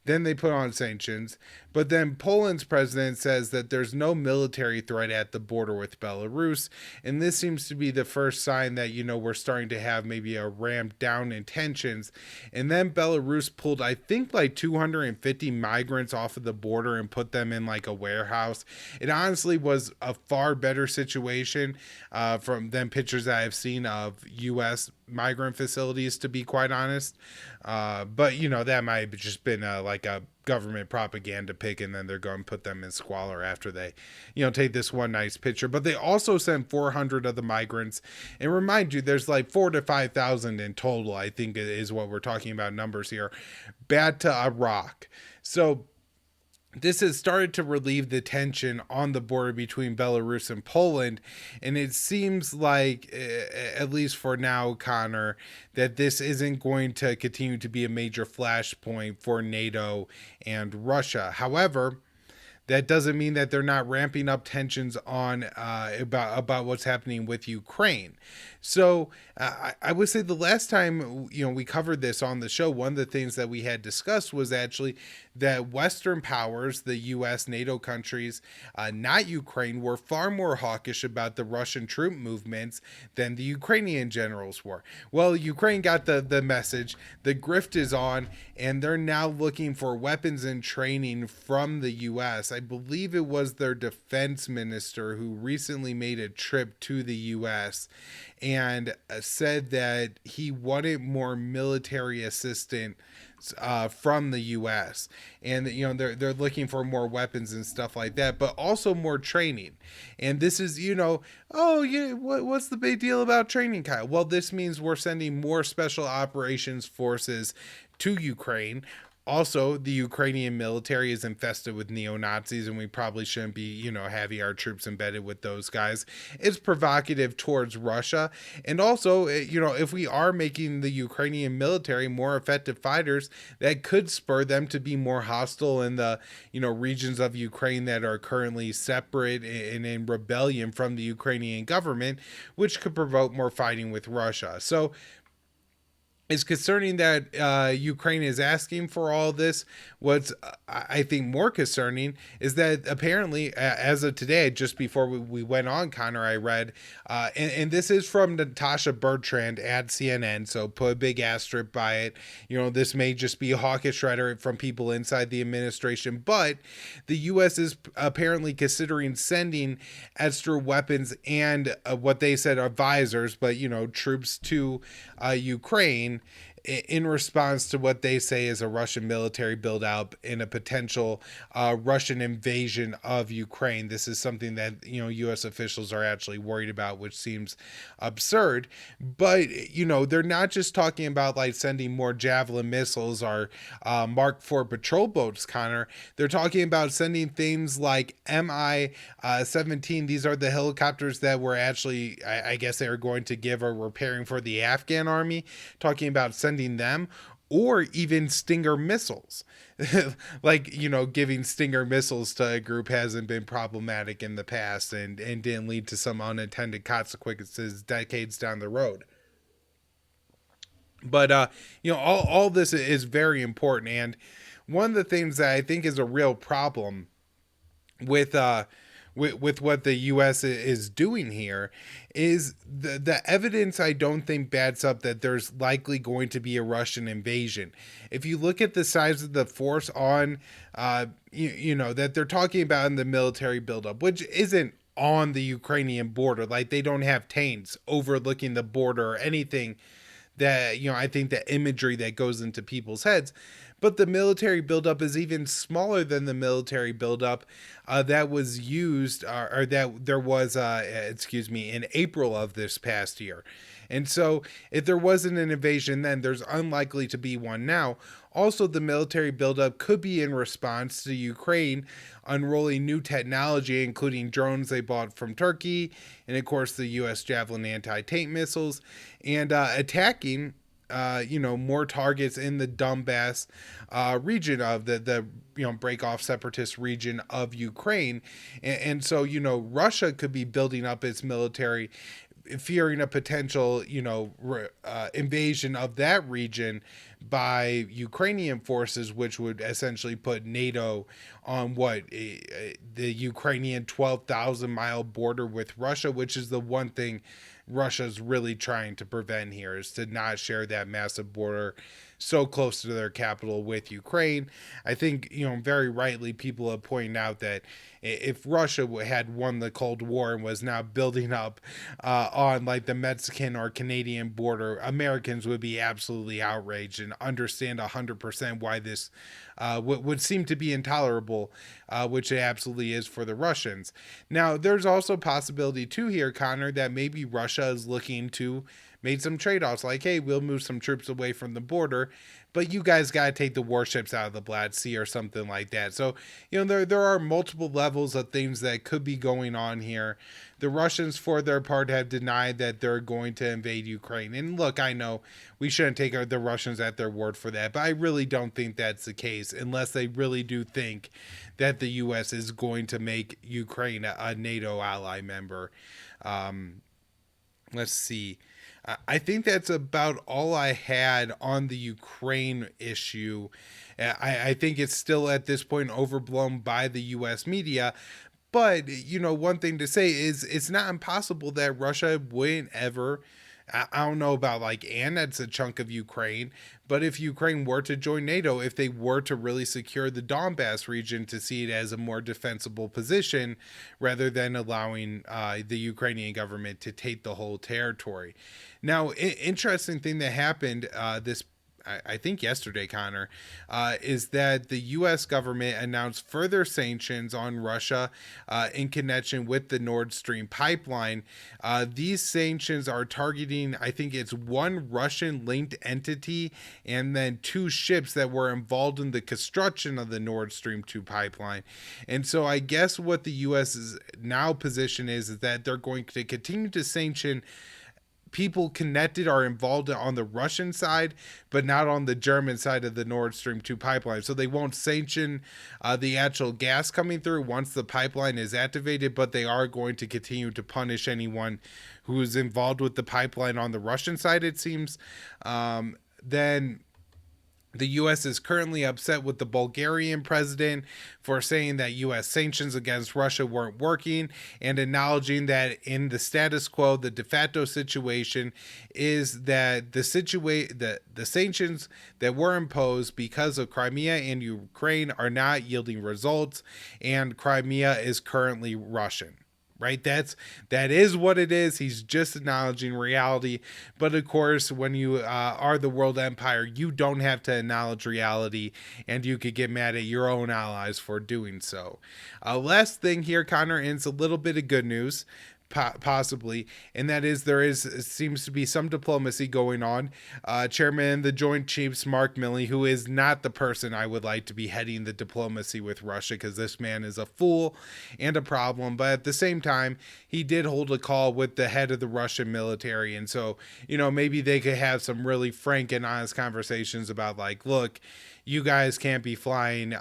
Then they put on sanctions. But then Poland's president says that there's no military threat at the border with Belarus. And this seems to be the first sign that, we're starting to have maybe a ramp down in tensions. And then Belarus pulled, I think, like 250 migrants off of the border and put them in like a warehouse. It honestly was a far better situation from than pictures that I've seen of U.S. migrant facilities, to be quite honest. But, that might have just been like a government propaganda pick, and then they're going to put them in squalor after they, take this one nice picture. But they also sent 400 of the migrants. And remind you, there's like 4,000 to 5,000 in total, I think is what we're talking about numbers here, back to Iraq. So this has started to relieve the tension on the border between Belarus and Poland. And it seems like, at least for now, Connor, that this isn't going to continue to be a major flashpoint for NATO and Russia. However, that doesn't mean that they're not ramping up tensions on about what's happening with Ukraine. So I would say the last time we covered this on the show, one of the things that we had discussed was actually that Western powers, the U.S., NATO countries, not Ukraine, were far more hawkish about the Russian troop movements than the Ukrainian generals were. Well, Ukraine got the message. The grift is on, and they're now looking for weapons and training from the U.S. I believe it was their defense minister who recently made a trip to the U.S. and said that he wanted more military assistance from the U.S. and they're looking for more weapons and stuff like that, but also more training. And this is what's the big deal about training, Kyle? Well, this means we're sending more special operations forces to Ukraine. Also, the Ukrainian military is infested with neo-Nazis, and we probably shouldn't be, having our troops embedded with those guys. It's provocative towards Russia. And also, if we are making the Ukrainian military more effective fighters, that could spur them to be more hostile in the, regions of Ukraine that are currently separate and in rebellion from the Ukrainian government, which could provoke more fighting with Russia. So, it's concerning that Ukraine is asking for all this. What's I think more concerning is that apparently, as of today, just before we went on, Connor, I read, and this is from Natasha Bertrand at CNN, so put a big asterisk by it. This may just be hawkish rhetoric from people inside the administration, but the U.S. is apparently considering sending extra weapons and what they said are advisors, but troops to Ukraine in response to what they say is a Russian military buildup in a potential Russian invasion of Ukraine. This is something that U.S. officials are actually worried about, which seems absurd. But they're not just talking about like sending more Javelin missiles or Mark IV patrol boats, Connor. They're talking about sending things like Mi-17. These are the helicopters that were actually, I guess, they were going to give or repairing for the Afghan army. Talking about sending them, or even Stinger missiles. Like, giving Stinger missiles to a group hasn't been problematic in the past and didn't lead to some unintended consequences decades down the road. But all this is very important, and one of the things that I think is a real problem with with what the U.S. is doing here is the evidence I don't think backs up that there's likely going to be a Russian invasion. If you look at the size of the force on, that they're talking about in the military buildup, which isn't on the Ukrainian border, like they don't have tanks overlooking the border or anything that, I think the imagery that goes into people's heads. But the military buildup is even smaller than the military buildup that was used, or that there was, in April of this past year. And so, if there wasn't an invasion then, there's unlikely to be one now. Also, the military buildup could be in response to Ukraine unrolling new technology, including drones they bought from Turkey, and of course the U.S. Javelin anti-tank missiles, and attacking more targets in the Donbass region of the break off separatist region of Ukraine. And so, Russia could be building up its military, fearing a potential, invasion of that region by Ukrainian forces, which would essentially put NATO on the Ukrainian 12,000 mile border with Russia, which is the one thing Russia's really trying to prevent here, is to not share that massive border so close to their capital with Ukraine. I think, very rightly people have pointed out that if Russia had won the Cold War and was now building up on like the Mexican or Canadian border, Americans would be absolutely outraged and understand 100% why this would seem to be intolerable, which it absolutely is for the Russians. Now, there's also a possibility too here, Connor, that maybe Russia is looking to make some trade-offs, like, hey, we'll move some troops away from the border, but you guys got to take the warships out of the Black Sea or something like that. So, there are multiple levels of things that could be going on here. The Russians, for their part, have denied that they're going to invade Ukraine. And look, I know we shouldn't take the Russians at their word for that, but I really don't think that's the case, unless they really do think that the U.S. is going to make Ukraine a NATO ally member. Let's see. I think that's about all I had on the Ukraine issue. I think it's still at this point overblown by the U.S. media. But, one thing to say is it's not impossible that Russia wouldn't ever, I don't know about like annex a chunk of Ukraine, but if Ukraine were to join NATO, if they were to really secure the Donbass region, to see it as a more defensible position rather than allowing the Ukrainian government to take the whole territory. Now, interesting thing that happened this I think yesterday, Connor, is that the U.S. government announced further sanctions on Russia in connection with the Nord Stream pipeline. These sanctions are targeting, I think it's one Russian-linked entity and then two ships that were involved in the construction of the Nord Stream 2 pipeline. And so I guess what the U.S.'s now position is that they're going to continue to sanction people connected or involved on the Russian side, but not on the German side of the Nord Stream 2 pipeline. So they won't sanction the actual gas coming through once the pipeline is activated, but they are going to continue to punish anyone who is involved with the pipeline on the Russian side, it seems. Then the U.S. is currently upset with the Bulgarian president for saying that U.S. sanctions against Russia weren't working and acknowledging that in the status quo, the de facto situation is that the sanctions that were imposed because of Crimea and Ukraine are not yielding results, and Crimea is currently Russian. Right, that is what it is. He's just acknowledging reality, but of course, when you are the world empire, you don't have to acknowledge reality, and you could get mad at your own allies for doing so. Last thing here, Connor, and it's a little bit of good news. Possibly, and that is seems to be some diplomacy going on. Chairman of the Joint Chiefs, Mark Milley, who is not the person I would like to be heading the diplomacy with Russia, because this man is a fool and a problem, but at the same time, he did hold a call with the head of the Russian military, and so, maybe they could have some really frank and honest conversations about, like, look, you guys can't be flying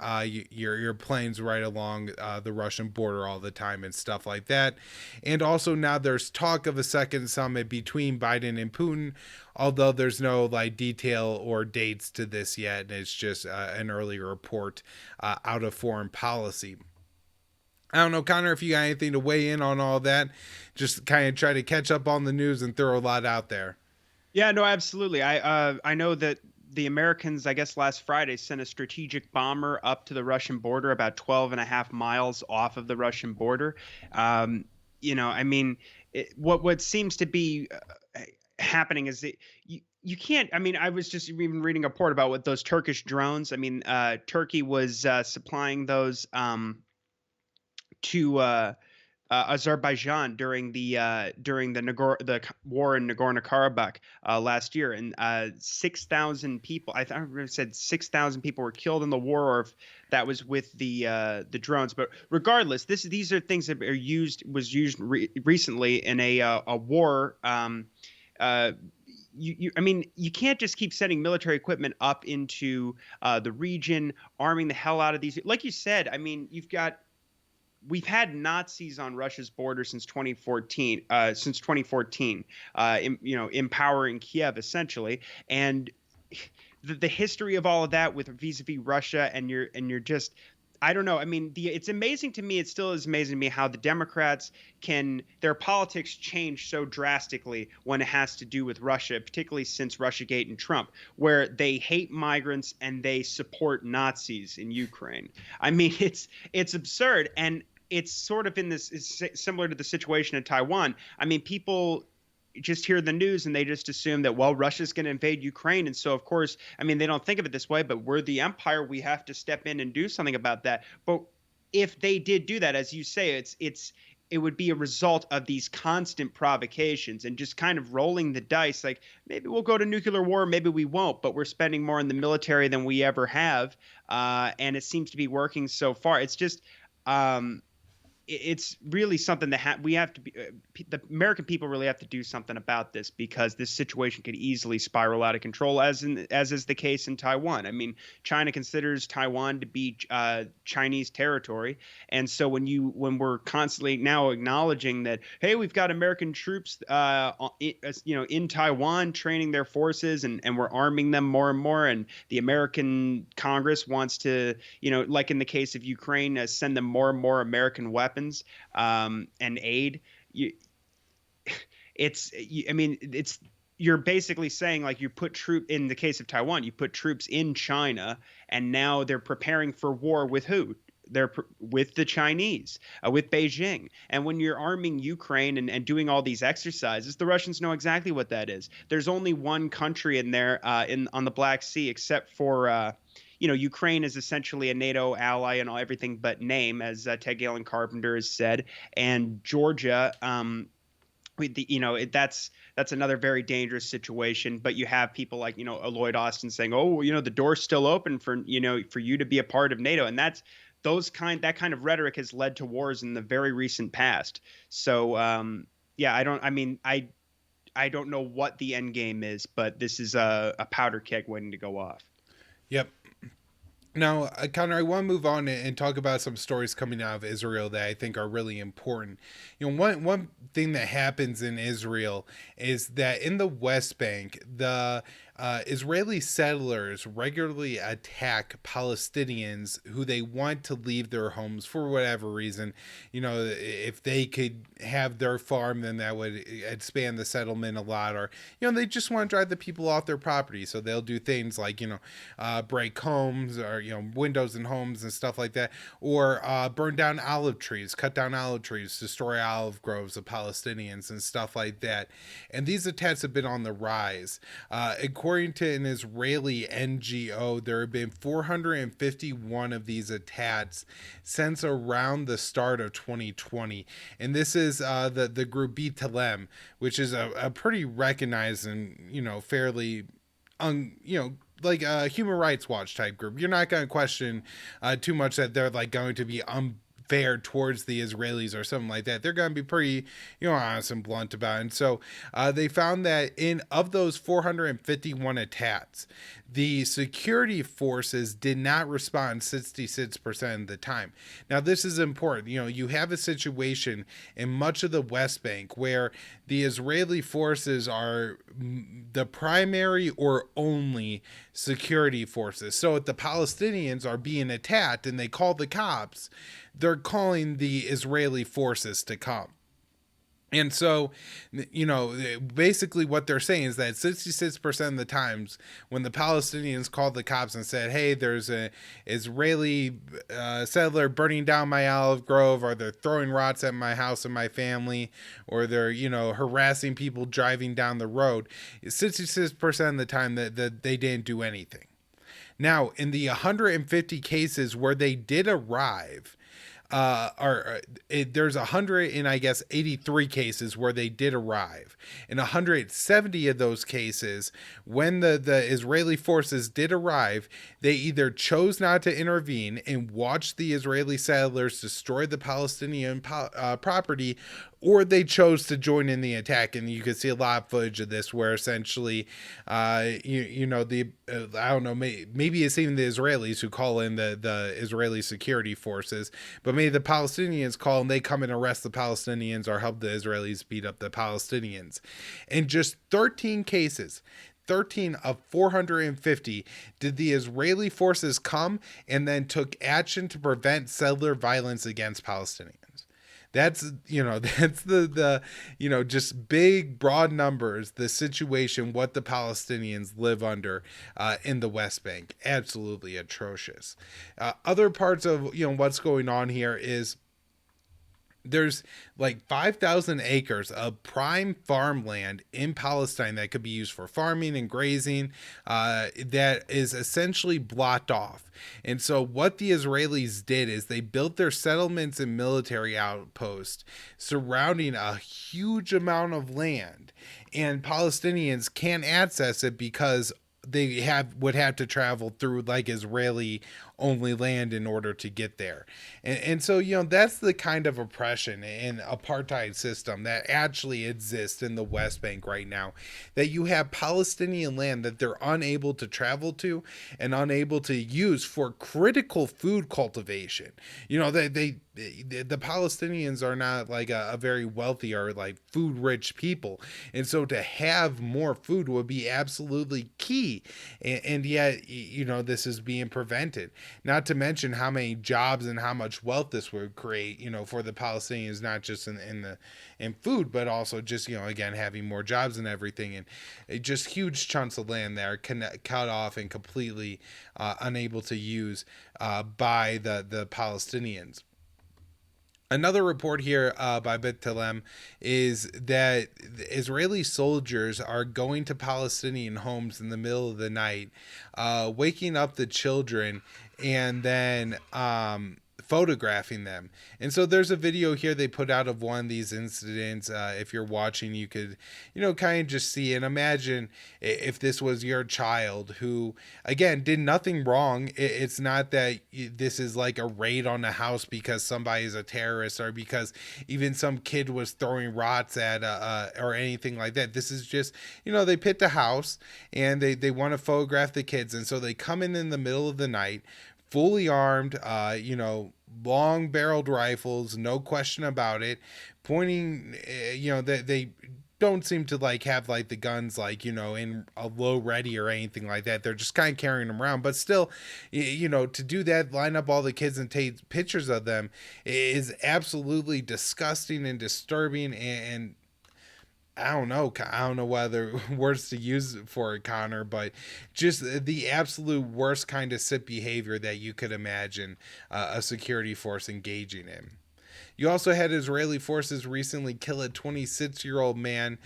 your planes right along the Russian border all the time and stuff like that. And also now there's talk of a second summit between Biden and Putin, although there's no detail or dates to this yet. And it's just an early report out of foreign policy. I don't know, Connor, if you got anything to weigh in on all that. Just kind of try to catch up on the news and throw a lot out there. Yeah, no, absolutely. I know that the Americans, I guess last Friday, sent a strategic bomber up to the Russian border, about 12 and a half miles off of the Russian border. What seems to be happening is that you can't. I mean, I was just even reading a report about what those Turkish drones. I mean, Turkey was supplying those to Azerbaijan during the war in Nagorno-Karabakh last year, and 6,000 people. I thought I said 6,000 people were killed in the war, or if that was with the drones. But regardless, these are things that was used recently in a war. I mean, you can't just keep sending military equipment up into the region, arming the hell out of these. Like you said, I mean, we've had Nazis on Russia's border since 2014. Empowering Kiev essentially, and the history of all of that with vis-a-vis Russia, and you're just, I don't know. I mean, it's amazing to me. It still is amazing to me how the Democrats their politics change so drastically when it has to do with Russia, particularly since Russiagate and Trump, where they hate migrants and they support Nazis in Ukraine. I mean, it's absurd. And it's sort of it's similar to the situation in Taiwan. I mean, people just hear the news and they just assume that, well, Russia's going to invade Ukraine. And so, of course, I mean, they don't think of it this way, but we're the empire. We have to step in and do something about that. But if they did do that, as you say, it would be a result of these constant provocations and just kind of rolling the dice. Like, maybe we'll go to nuclear war, maybe we won't, but we're spending more in the military than we ever have. And it seems to be working so far. It's just, it's really something that we have to be. The American people really have to do something about this, because this situation could easily spiral out of control, as is the case in Taiwan. I mean, China considers Taiwan to be Chinese territory, and so when we're constantly now acknowledging that, hey, we've got American troops, in Taiwan training their forces, and we're arming them more and more, and the American Congress wants to, like in the case of Ukraine, send them more and more American weapons. And aid. You're basically saying, like, you put in the case of Taiwan, you put troops in China, and now they're preparing for war with who? with the Chinese, with Beijing. And when you're arming Ukraine and doing all these exercises, the Russians know exactly what that is. There's only one country in there in on the Black Sea, except for Ukraine is essentially a NATO ally and all everything but name, as Ted Galen Carpenter has said, and Georgia. That's another very dangerous situation. But you have people like Lloyd Austin saying, "Oh, the door's still open for for you to be a part of NATO," and that kind of rhetoric has led to wars in the very recent past. So yeah, I don't know what the end game is, but this is a powder keg waiting to go off. Yep. Now, Connor, I want to move on and talk about some stories coming out of Israel that I think are really important. One thing that happens in Israel is that in the West Bank, the Israeli settlers regularly attack Palestinians who they want to leave their homes for whatever reason. If they could have their farm, then that would expand the settlement a lot. Or, they just want to drive the people off their property. So they'll do things like, break homes or, windows in homes and stuff like that. Or burn down olive trees, cut down olive trees, destroy olive groves of Palestinians and stuff like that. And these attacks have been on the rise. According to an Israeli NGO, there have been 451 of these attacks since around the start of 2020. And this is the group B'Tselem, which is a pretty recognized and, fairly, like a Human Rights Watch type group. You're not going to question too much that they're like going to be fair towards the Israelis or something like that. They're going to be pretty, honest and blunt about it. And so they found that of those 451 attacks, the security forces did not respond 66% of the time. Now, this is important. You have a situation in much of the West Bank where the Israeli forces are the primary or only security forces. So if the Palestinians are being attacked and they call the cops, they're calling the Israeli forces to come. And so, basically what they're saying is that 66% of the times when the Palestinians called the cops and said, hey, there's an Israeli settler burning down my olive grove, or they're throwing rocks at my house and my family, or they're, harassing people driving down the road, 66% of the time that they didn't do anything. Now, in the 150 cases where they did arrive, there's 83 cases where they did arrive. In 170 of those cases, when the Israeli forces did arrive, they either chose not to intervene and watched the Israeli settlers destroy the Palestinian property, or they chose to join in the attack. And you can see a lot of footage of this where essentially, I don't know, maybe it's even the Israelis who call in the Israeli security forces, but maybe the Palestinians call and they come and arrest the Palestinians or help the Israelis beat up the Palestinians. In just 13 cases, 13 of 450, did the Israeli forces come and then took action to prevent settler violence against Palestinians. That's the just big, broad numbers, the situation, what the Palestinians live under in the West Bank. Absolutely atrocious. Other parts of, what's going on here is there's like 5,000 acres of prime farmland in Palestine that could be used for farming and grazing that is essentially blocked off. And so what the Israelis did is they built their settlements and military outposts surrounding a huge amount of land, and Palestinians can't access it because they would have to travel through like Israeli only land in order to get there. And so, that's the kind of oppression and apartheid system that actually exists in the West Bank right now, that you have Palestinian land that they're unable to travel to and unable to use for critical food cultivation. The Palestinians are not like a very wealthy or like food rich people. And so to have more food would be absolutely key. And yet, this is being prevented. not to mention how many jobs and how much wealth this would create, for the Palestinians, not just in food, but also just, again, having more jobs and everything. And just huge chunks of land there cut off and completely unable to use by the Palestinians. Another report here by B'Tselem is that Israeli soldiers are going to Palestinian homes in the middle of the night, waking up the children, and then photographing them. And so there's a video here they put out of one of these incidents. If you're watching, you could, kind of just see and imagine if this was your child who, again, did nothing wrong. It's not that this is like a raid on a house because somebody is a terrorist or because even some kid was throwing rocks at or anything like that. This is just, they picked a house and they want to photograph the kids. And so they come in the middle of the night, fully armed, long barreled rifles, no question about it, pointing, they don't seem to have the guns in a low ready or anything like that. They're just kind of carrying them around, but still, to do that, line up all the kids and take pictures of them is absolutely disgusting and disturbing. And I don't know whether words to use for it, Connor, but just the absolute worst kind of sick behavior that you could imagine a security force engaging in. You also had Israeli forces recently kill a 26-year-old man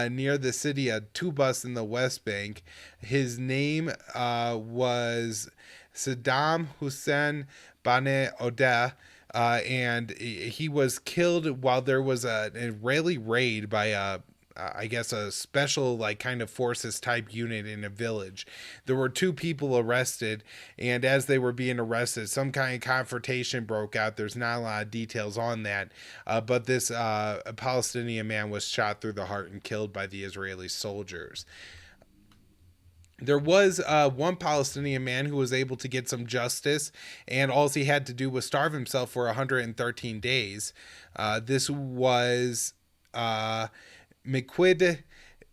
near the city of Tubas in the West Bank. His name was Saddam Hussein Bane Odeh. And he was killed while there was an Israeli raid by I guess a special kind of forces type unit in a village. There were 2 people arrested, and as they were being arrested, some kind of confrontation broke out. There's not a lot of details on that, but this Palestinian man was shot through the heart and killed by the Israeli soldiers. There was one Palestinian man who was able to get some justice, and all he had to do was starve himself for 113 days. This was Miquid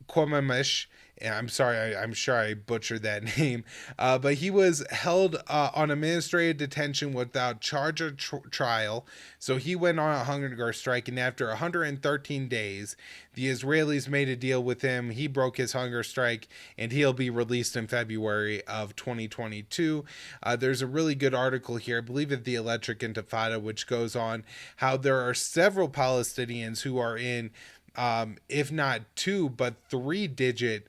Kwamamesh. I'm sorry, I'm sure I butchered that name, but he was held on administrative detention without charge or trial. So he went on a hunger strike, and after 113 days, the Israelis made a deal with him. He broke his hunger strike, and he'll be released in February of 2022. There's a really good article here, I believe at the Electric Intifada, which goes on how there are several Palestinians who are in if not 2, but 3-digit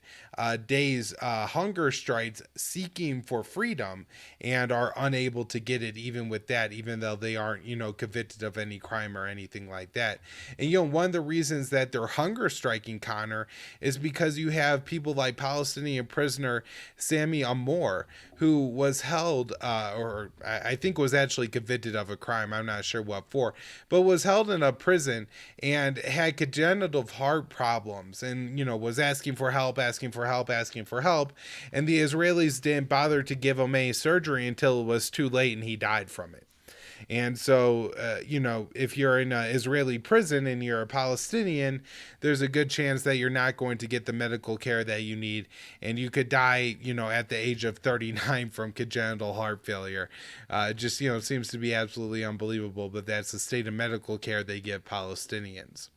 days hunger strikes seeking for freedom and are unable to get it even with that, even though they aren't, convicted of any crime or anything like that. And, one of the reasons that they're hunger striking, Connor, is because you have people like Palestinian prisoner Sammy Amore, who was held, or I think was actually convicted of a crime, I'm not sure what for, but was held in a prison and had congenital heart problems and, was asking for help, and the Israelis didn't bother to give him any surgery until it was too late and he died from it. And so, if you're in an Israeli prison and you're a Palestinian, there's a good chance that you're not going to get the medical care that you need. And you could die, at the age of 39 from congenital heart failure. Just, seems to be absolutely unbelievable, but that's the state of medical care they give Palestinians.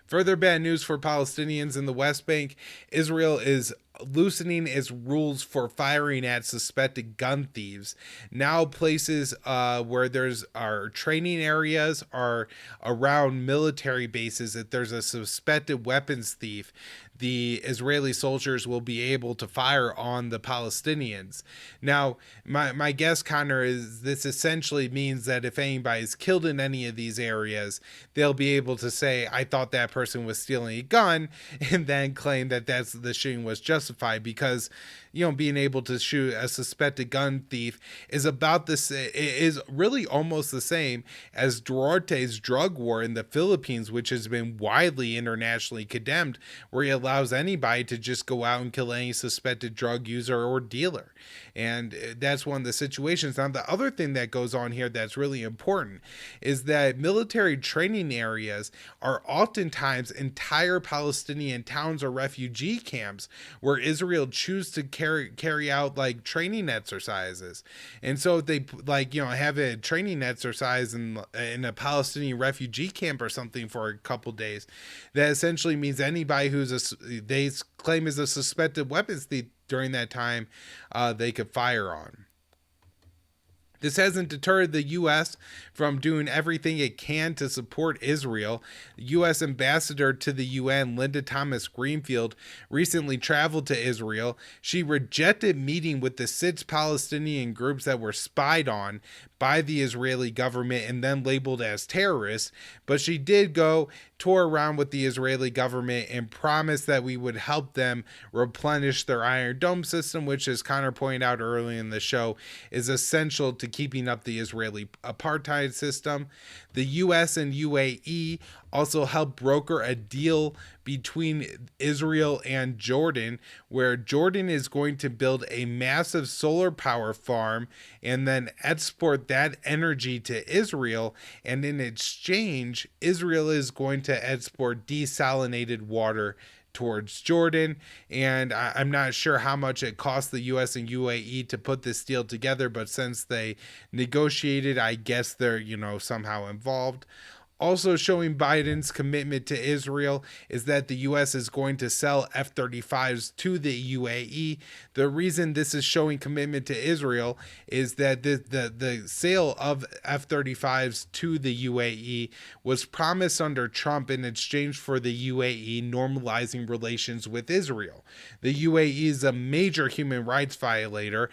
Further bad news for Palestinians in the West Bank. Israel is loosening its rules for firing at suspected gun thieves. Now places where there's our training areas are around military bases. If there's a suspected weapons thief, the Israeli soldiers will be able to fire on the Palestinians. Now, my guess, Connor, is this essentially means that if anybody's killed in any of these areas, they'll be able to say, I thought that person was stealing a gun, and then claim that the shooting was justified, because being able to shoot a suspected gun thief is about this, is really almost the same as Duterte's drug war in the Philippines, which has been widely internationally condemned, where he allows anybody to just go out and kill any suspected drug user or dealer. And that's one of the situations. Now, the other thing that goes on here that's really important is that military training areas are oftentimes entire Palestinian towns or refugee camps where Israel choose to carry out like training exercises. And so if they like, have a training exercise in a Palestinian refugee camp or something for a couple days, that essentially means anybody they claim is a suspected weapons thief during that time, they could fire on. This hasn't deterred the U.S. from doing everything it can to support Israel. U.S. Ambassador to the UN, Linda Thomas Greenfield, recently traveled to Israel. She rejected meeting with the 6 Palestinian groups that were spied on by the Israeli government and then labeled as terrorists, but she did go tour around with the Israeli government and promised that we would help them replenish their Iron Dome system, which, as Connor pointed out early in the show, is essential to keeping up the Israeli apartheid system. The U.S. and UAE also helped broker a deal between Israel and Jordan, where Jordan is going to build a massive solar power farm and then export that energy to Israel. And in exchange, Israel is going to export desalinated water towards Jordan. And I'm not sure how much it cost the US and UAE to put this deal together, but since they negotiated, I guess they're, somehow involved. Also showing Biden's commitment to Israel is that the U.S. is going to sell F-35s to the UAE. The reason this is showing commitment to Israel is that the sale of F-35s to the UAE was promised under Trump in exchange for the UAE normalizing relations with Israel. The UAE is a major human rights violator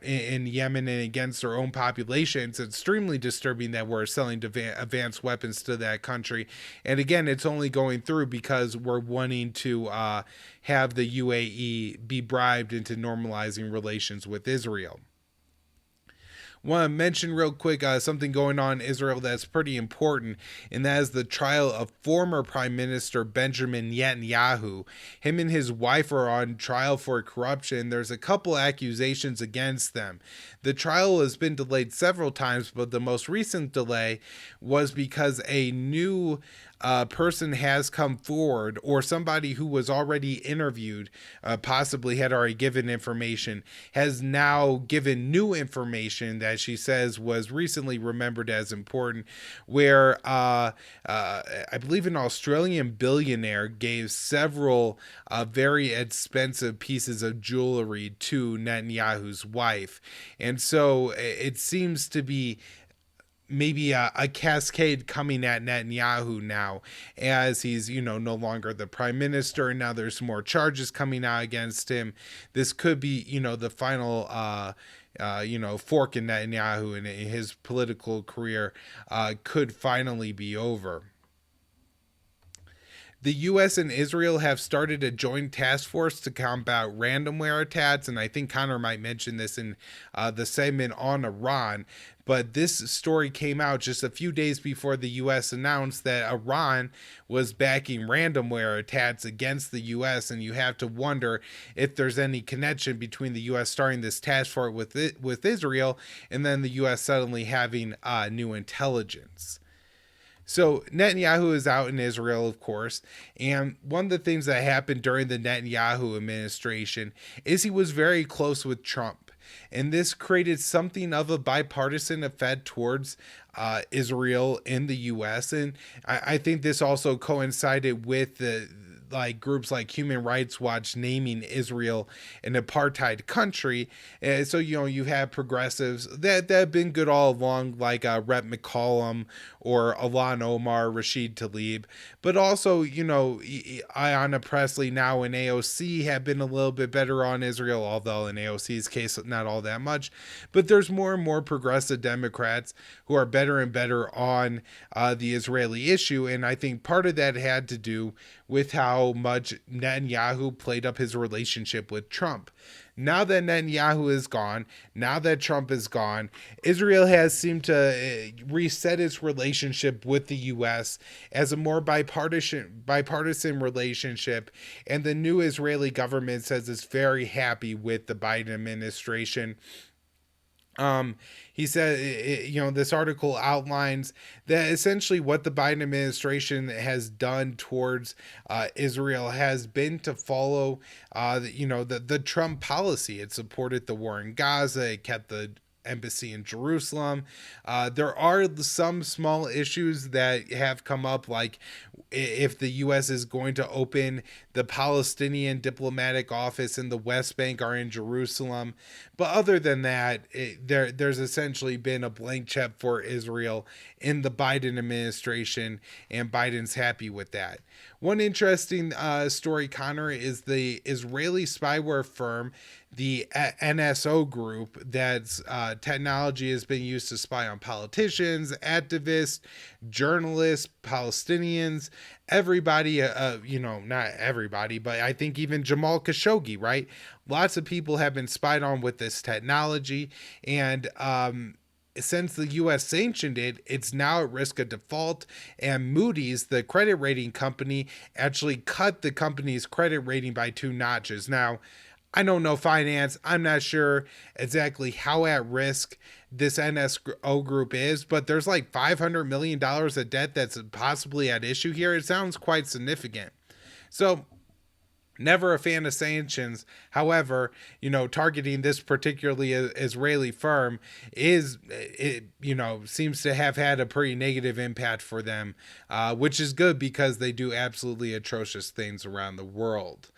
in Yemen and against their own population. It's extremely disturbing that we're selling advanced weapons to that country, and again, it's only going through because we're wanting to have the UAE be bribed into normalizing relations with Israel. Want to mention real quick something going on in Israel that's pretty important, and that is the trial of former Prime Minister Benjamin Netanyahu. Him and his wife are on trial for corruption. There's a couple accusations against them. The trial has been delayed several times, but the most recent delay was because a new person has come forward, or somebody who was already interviewed, possibly had already given information, has now given new information that she says was recently remembered as important, where I believe an Australian billionaire gave several very expensive pieces of jewelry to Netanyahu's wife. And so it seems to be maybe a cascade coming at Netanyahu now, as he's, no longer the prime minister, and now there's more charges coming out against him. This could be, the final, fork in Netanyahu, and his political career could finally be over. The U.S. and Israel have started a joint task force to combat ransomware attacks, and I think Connor might mention this in the segment on Iran. But this story came out just a few days before the U.S. announced that Iran was backing ransomware attacks against the U.S., and you have to wonder if there's any connection between the U.S. starting this task force with Israel and then the U.S. suddenly having new intelligence. So Netanyahu is out in Israel, of course, and one of the things that happened during the Netanyahu administration is he was very close with Trump, and this created something of a bipartisan effect towards Israel in the U.S., and I think this also coincided with the groups like Human Rights Watch naming Israel an apartheid country. So, you have progressives that have been good all along, like Rep McCollum or Ilhan Omar, Rashid Tlaib. But also, Ayanna Pressley now in AOC have been a little bit better on Israel, although in AOC's case, not all that much. But there's more and more progressive Democrats who are better and better on the Israeli issue. And I think part of that had to do with how much Netanyahu played up his relationship with Trump. Now that Netanyahu is gone, now that Trump is gone, Israel has seemed to reset its relationship with the U.S. as a more bipartisan relationship, and the new Israeli government says it's very happy with the Biden administration. Um, he said, this article outlines that essentially what the Biden administration has done towards Israel has been to follow, the Trump policy. It supported the war in Gaza. It kept the embassy in Jerusalem. There are some small issues that have come up, like if the U.S. is going to open the Palestinian diplomatic office in the West Bank or in Jerusalem. But other than that, there's essentially been a blank check for Israel in the Biden administration, and Biden's happy with that. One interesting story, Connor, is the Israeli spyware firm, the NSO group, that's technology has been used to spy on politicians, activists, journalists, Palestinians, everybody, not everybody, but I think even Jamal Khashoggi, right? Lots of people have been spied on with this technology, and since the U.S. sanctioned it, it's now at risk of default. And Moody's, the credit rating company, actually cut the company's credit rating by 2 notches. Now, I don't know finance. I'm not sure exactly how at risk this NSO group is, but there's like $500 million of debt that's possibly at issue here. It sounds quite significant. So, never a fan of sanctions. However, targeting this particularly Israeli firm seems to have had a pretty negative impact for them, which is good because they do absolutely atrocious things around the world.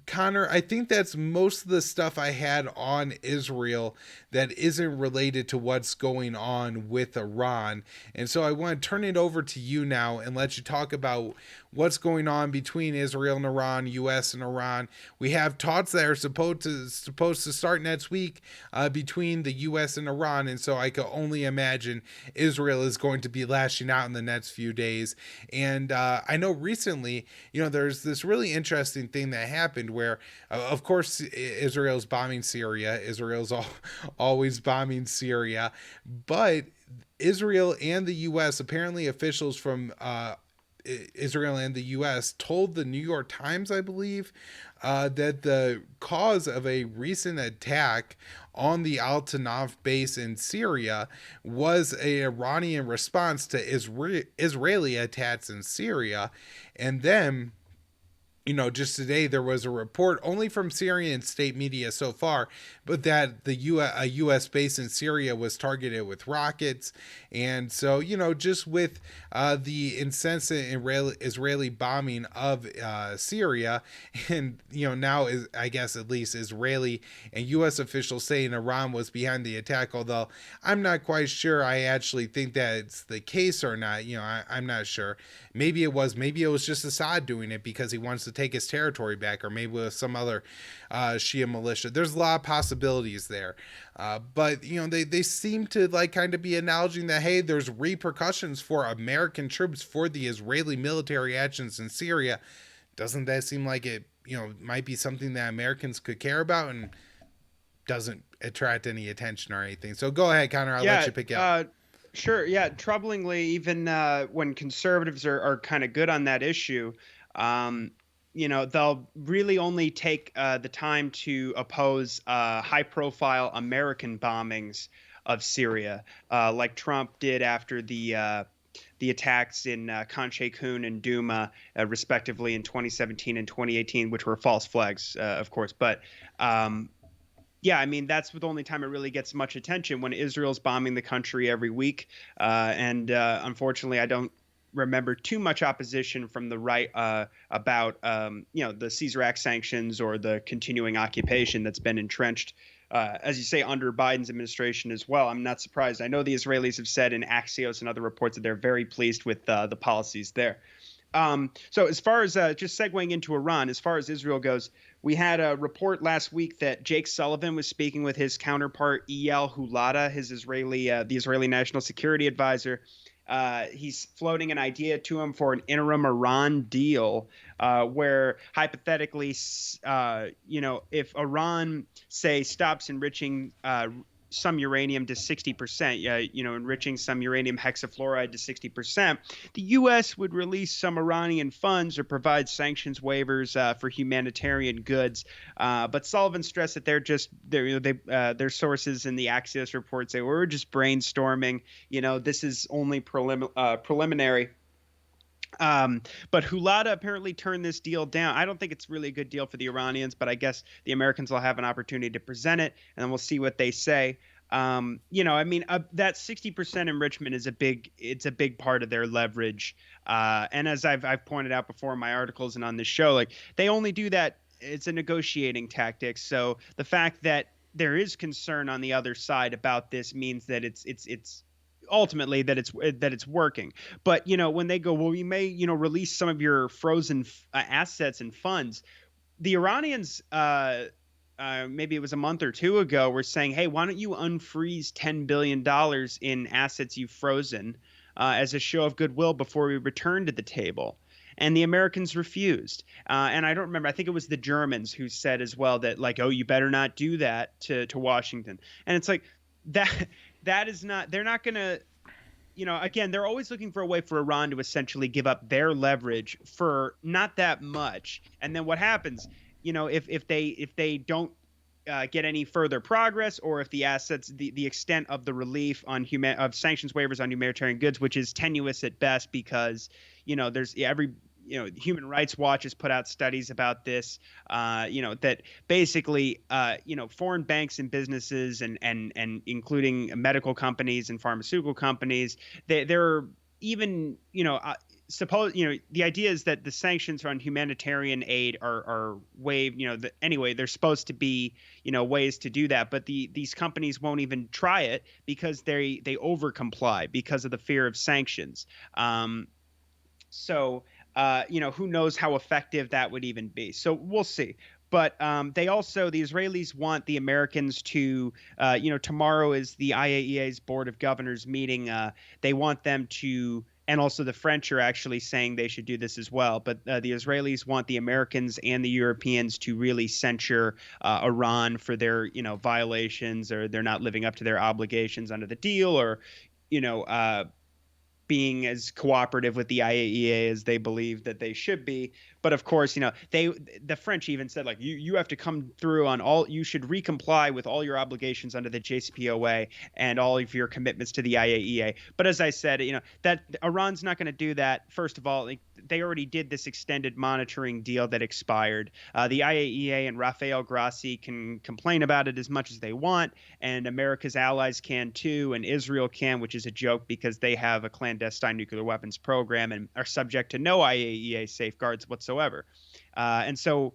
Connor, I think that's most of the stuff I had on Israel that isn't related to what's going on with Iran. And so I want to turn it over to you now and let you talk about what's going on between Israel and Iran, U.S. and Iran. We have talks that are supposed to start next week between the U.S. and Iran. And so I can only imagine Israel is going to be lashing out in the next few days. And I know recently, there's this really interesting thing that happened where, of course, Israel's bombing Syria. Israel's always bombing Syria. But Israel and the U.S., apparently officials from Israel and the U.S. told the New York Times, I believe, that the cause of a recent attack on the Al Tanaf base in Syria was an Iranian response to Israeli attacks in Syria. And then, just today there was a report only from Syrian state media so far, but that a U.S. base in Syria was targeted with rockets. And so, just with the incessant Israeli bombing of Syria, and, now is, I guess, at least Israeli and U.S. officials saying Iran was behind the attack, although I'm not quite sure I actually think that it's the case or not. I'm not sure. Maybe it was just Assad doing it because he wants to take his territory back, or maybe with some other Shia militia. There's a lot of possibilities there. But, they seem to kind of be acknowledging that, hey, there's repercussions for American troops for the Israeli military actions in Syria. Doesn't that seem like it, might be something that Americans could care about and doesn't attract any attention or anything? So go ahead, Connor. I'll let you pick up. Sure. Yeah. Troublingly, even when conservatives are kind of good on that issue, they'll really only take the time to oppose high-profile American bombings of Syria, like Trump did after the attacks in Khan Sheikhoun and Douma, respectively, in 2017 and 2018, which were false flags, of course. But yeah, I mean, that's the only time it really gets much attention, when Israel's bombing the country every week. And unfortunately, I don't remember too much opposition from the right about, the Caesar Act sanctions or the continuing occupation that's been entrenched, as you say, under Biden's administration as well. I'm not surprised. I know the Israelis have said in Axios and other reports that they're very pleased with the policies there. So as far as just segueing into Iran, as far as Israel goes, we had a report last week that Jake Sullivan was speaking with his counterpart, Eyal Hulata, the Israeli National Security Advisor. He's floating an idea to him for an interim Iran deal, where hypothetically, if Iran, say, stops enriching some uranium to 60%, enriching some uranium hexafluoride to 60%, the U.S. would release some Iranian funds or provide sanctions waivers for humanitarian goods. But Sullivan stressed that their sources in the Axios report say we're just brainstorming. This is only preliminary. But Hulada apparently turned this deal down. I don't think it's really a good deal for the Iranians, but I guess the Americans will have an opportunity to present it, and then we'll see what they say. That 60% enrichment is a big part of their leverage. And as I've pointed out before in my articles and on this show, like they only do that. It's a negotiating tactic. So the fact that there is concern on the other side about this means that it's ultimately that it's working. But when they go, well, we may release some of your frozen assets and funds, the Iranians maybe it was a month or two ago were saying, hey, why don't you unfreeze $10 billion in assets you've frozen as a show of goodwill before we return to the table. And the Americans refused. And I don't remember. I think it was the Germans who said as well that, like, oh, you better not do that to Washington. And it's like that is not – they're not going to – again, they're always looking for a way for Iran to essentially give up their leverage for not that much. And then what happens, if they don't get any further progress, or if the assets, the extent of the relief on of sanctions waivers on humanitarian goods, which is tenuous at best because, there's Human Rights Watch has put out studies about this, that basically, foreign banks and businesses and including medical companies and pharmaceutical companies, they're even, the idea is that the sanctions on humanitarian aid are waived, anyway, there's supposed to be, ways to do that. But these companies won't even try it because they over comply because of the fear of sanctions. Who knows how effective that would even be. So we'll see. But the Israelis want the Americans to, tomorrow is the IAEA's Board of Governors meeting. They want them to, and also the French are actually saying they should do this as well. But the Israelis want the Americans and the Europeans to really censure Iran for their, violations, or they're not living up to their obligations under the deal, or, being as cooperative with the IAEA as they believe that they should be. But of course, the French even said, like, you have to come through on you should recomply with all your obligations under the JCPOA and all of your commitments to the IAEA. But as I said, that Iran's not going to do that. First of all, they already did this extended monitoring deal that expired. The IAEA and Rafael Grossi can complain about it as much as they want, and America's allies can too, and Israel can, which is a joke because they have a clandestine nuclear weapons program and are subject to no IAEA safeguards whatsoever. And so,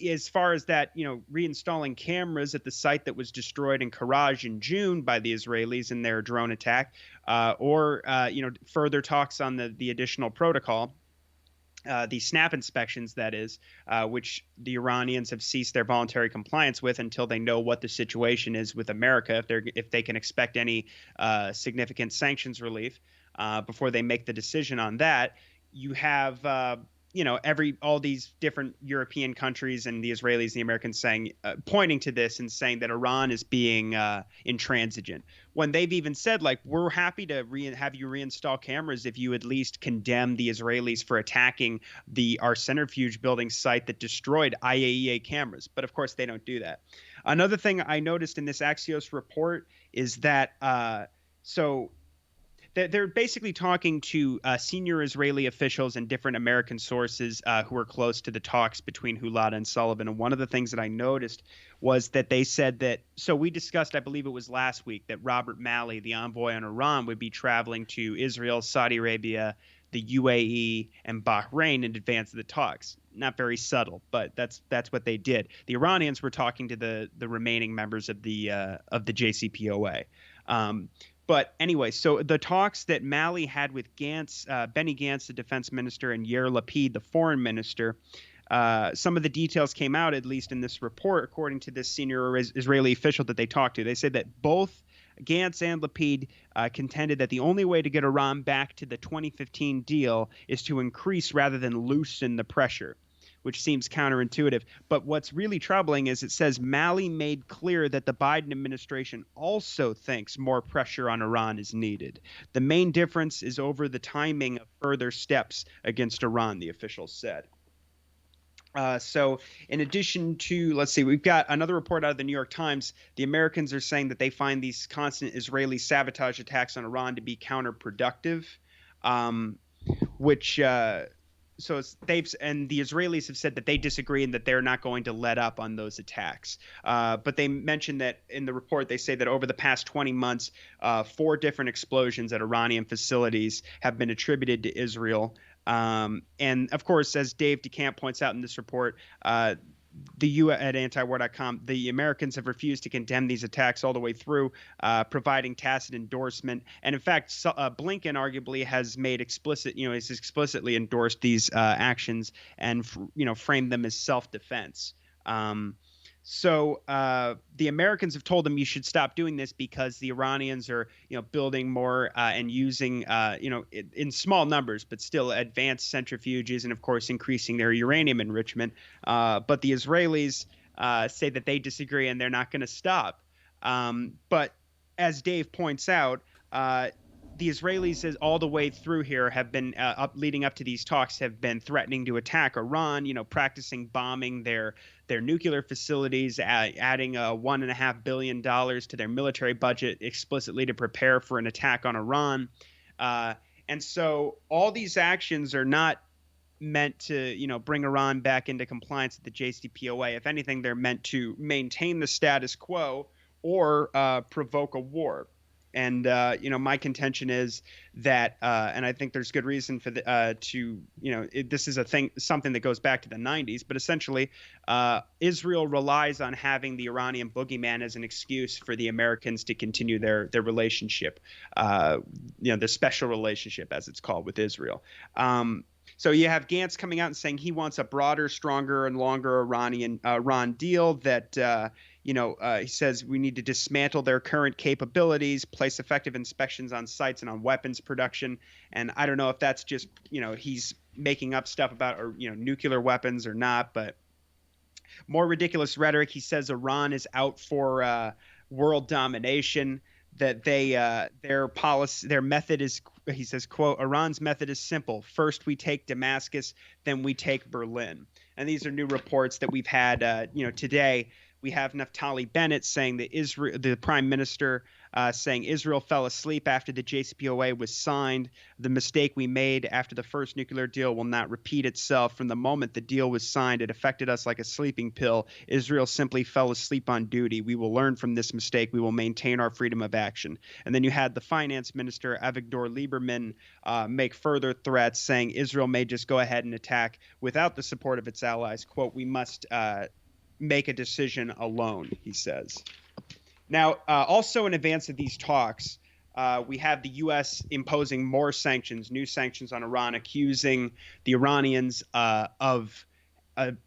as far as that, reinstalling cameras at the site that was destroyed in Karaj in June by the Israelis in their drone attack, or further talks on the additional protocol, the snap inspections, that is, which the Iranians have ceased their voluntary compliance with until they know what the situation is with America, if they can expect any significant sanctions relief before they make the decision on that. You have all these different European countries and the Israelis and the Americans saying, pointing to this and saying that Iran is being intransigent, when they've even said, like, we're happy to have you reinstall cameras if you at least condemn the Israelis for attacking our centrifuge building site that destroyed IAEA cameras. But of course, they don't do that. Another thing I noticed in this Axios report is that they're basically talking to senior Israeli officials and different American sources who are close to the talks between Hulada and Sullivan. And one of the things that I noticed was that they said that – so we discussed, I believe it was last week, that Robert Malley, the envoy on Iran, would be traveling to Israel, Saudi Arabia, the UAE, and Bahrain in advance of the talks. Not very subtle, but that's what they did. The Iranians were talking to the remaining members of the JCPOA. But anyway, so the talks that Malley had with Benny Gantz, the defense minister, and Yair Lapid, the foreign minister, some of the details came out, at least in this report, according to this senior Israeli official that they talked to. They said that both Gantz and Lapid contended that the only way to get Iran back to the 2015 deal is to increase rather than loosen the pressure, which seems counterintuitive. But what's really troubling is it says Malley made clear that the Biden administration also thinks more pressure on Iran is needed. The main difference is over the timing of further steps against Iran, the officials said. So in addition to, let's see, we've got another report out of the New York Times. The Americans are saying that they find these constant Israeli sabotage attacks on Iran to be counterproductive, which so and the Israelis have said that they disagree and that they're not going to let up on those attacks. But they mentioned that in the report, they say that over the past 20 months, 4 different explosions at Iranian facilities have been attributed to Israel. And of course, as Dave DeCamp points out in this report, the U.S. at antiwar.com, the Americans have refused to condemn these attacks all the way through, providing tacit endorsement. And in fact, Blinken arguably has made explicit, has explicitly endorsed these actions and, framed them as self-defense. So the Americans have told them you should stop doing this because the Iranians are, building more and using, in small numbers, but still advanced centrifuges and, of course, increasing their uranium enrichment. But the Israelis say that they disagree and they're not going to stop. But as Dave points out, the Israelis, all the way through here, have been leading up to these talks, have been threatening to attack Iran. Practicing bombing their nuclear facilities, adding $1.5 billion to their military budget explicitly to prepare for an attack on Iran. And so all these actions are not meant to, bring Iran back into compliance with the JCPOA. If anything, they're meant to maintain the status quo or provoke a war. And my contention is that, and I think there's good reason for this is something that goes back to the 90s. But essentially, Israel relies on having the Iranian boogeyman as an excuse for the Americans to continue their relationship, the special relationship, as it's called, with Israel. So you have Gantz coming out and saying he wants a broader, stronger, and longer Iran deal that. He says we need to dismantle their current capabilities, place effective inspections on sites and on weapons production. And I don't know if that's just, he's making up stuff about, or, nuclear weapons or not. But more ridiculous rhetoric. He says Iran is out for world domination, that their policy, their method is, he says, quote, Iran's method is simple. First, we take Damascus, then we take Berlin. And these are new reports that we've had, today. We have Naftali Bennett saying that the prime minister, saying Israel fell asleep after the JCPOA was signed. The mistake we made after the first nuclear deal will not repeat itself. From the moment the deal was signed, it affected us like a sleeping pill. Israel simply fell asleep on duty. We will learn from this mistake. We will maintain our freedom of action. And then you had the finance minister, Avigdor Lieberman, make further threats, saying Israel may just go ahead and attack without the support of its allies. Quote, we must make a decision alone, he says. Now, also in advance of these talks, we have the U.S. imposing more sanctions, new sanctions on Iran, accusing the Iranians of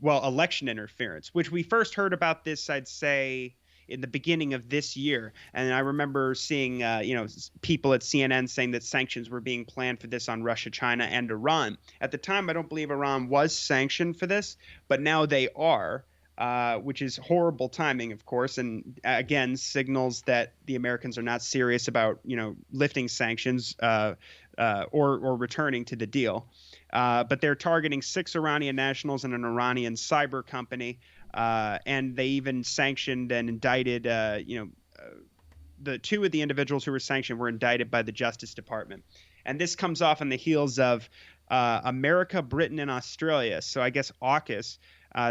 election interference, which we first heard about this, I'd say, in the beginning of this year. And I remember seeing, people at CNN saying that sanctions were being planned for this on Russia, China, and Iran. At the time, I don't believe Iran was sanctioned for this, but now they are. Which is horrible timing, of course, and again signals that the Americans are not serious about, lifting sanctions or returning to the deal. But they're targeting 6 Iranian nationals and an Iranian cyber company, and they even sanctioned and indicted, the 2 of the individuals who were sanctioned were indicted by the Justice Department. And this comes off on the heels of America, Britain, and Australia. So I guess AUKUS.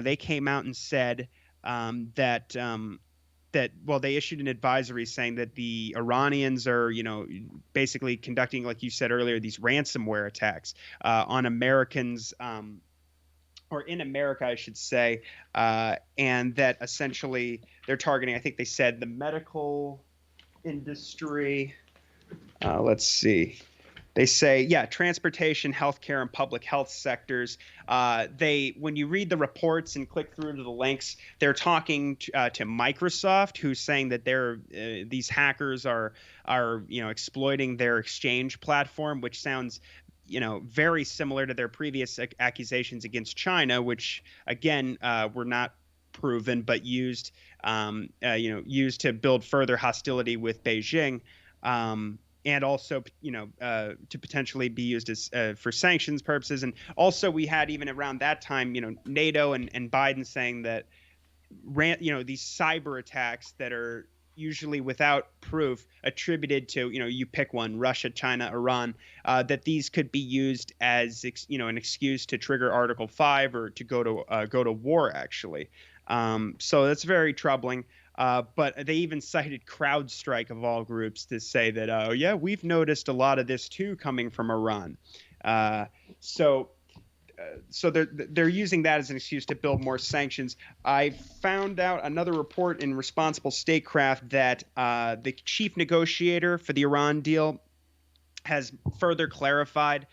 They came out and said that they issued an advisory saying that the Iranians are, basically conducting, like you said earlier, these ransomware attacks on Americans, or in America, I should say, and that essentially they're targeting, I think they said, the medical industry. Let's see. They say, transportation, healthcare, and public health sectors. When you read the reports and click through to the links, they're talking to Microsoft, who's saying that these hackers are exploiting their Exchange platform, which sounds very similar to their previous accusations against China, which again were not proven, but used to build further hostility with Beijing. And also, to potentially be used as for sanctions purposes. And also, we had even around that time, NATO and Biden saying that these cyber attacks that are usually without proof attributed to, you pick one, Russia, China, Iran, that these could be used as, an excuse to trigger Article 5 or to go to war, actually. So that's very troubling. But they even cited CrowdStrike of all groups to say that, oh yeah, we've noticed a lot of this too coming from Iran. So they're using that as an excuse to build more sanctions. I found out another report in Responsible Statecraft that the chief negotiator for the Iran deal has further clarified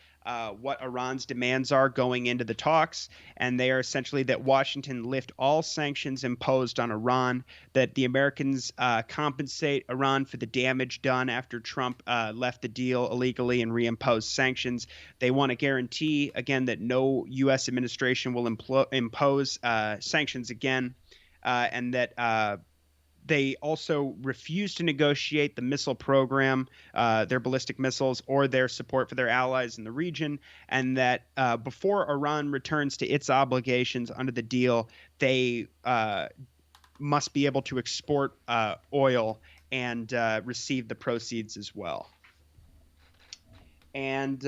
what Iran's demands are going into the talks, and they are essentially that Washington lift all sanctions imposed on Iran, that the Americans compensate Iran for the damage done after Trump left the deal illegally and reimposed sanctions. They want to guarantee, again, that no U.S. administration will impose sanctions again, and that they also refuse to negotiate the missile program, their ballistic missiles, or their support for their allies in the region, and that before Iran returns to its obligations under the deal, they must be able to export oil and receive the proceeds as well. And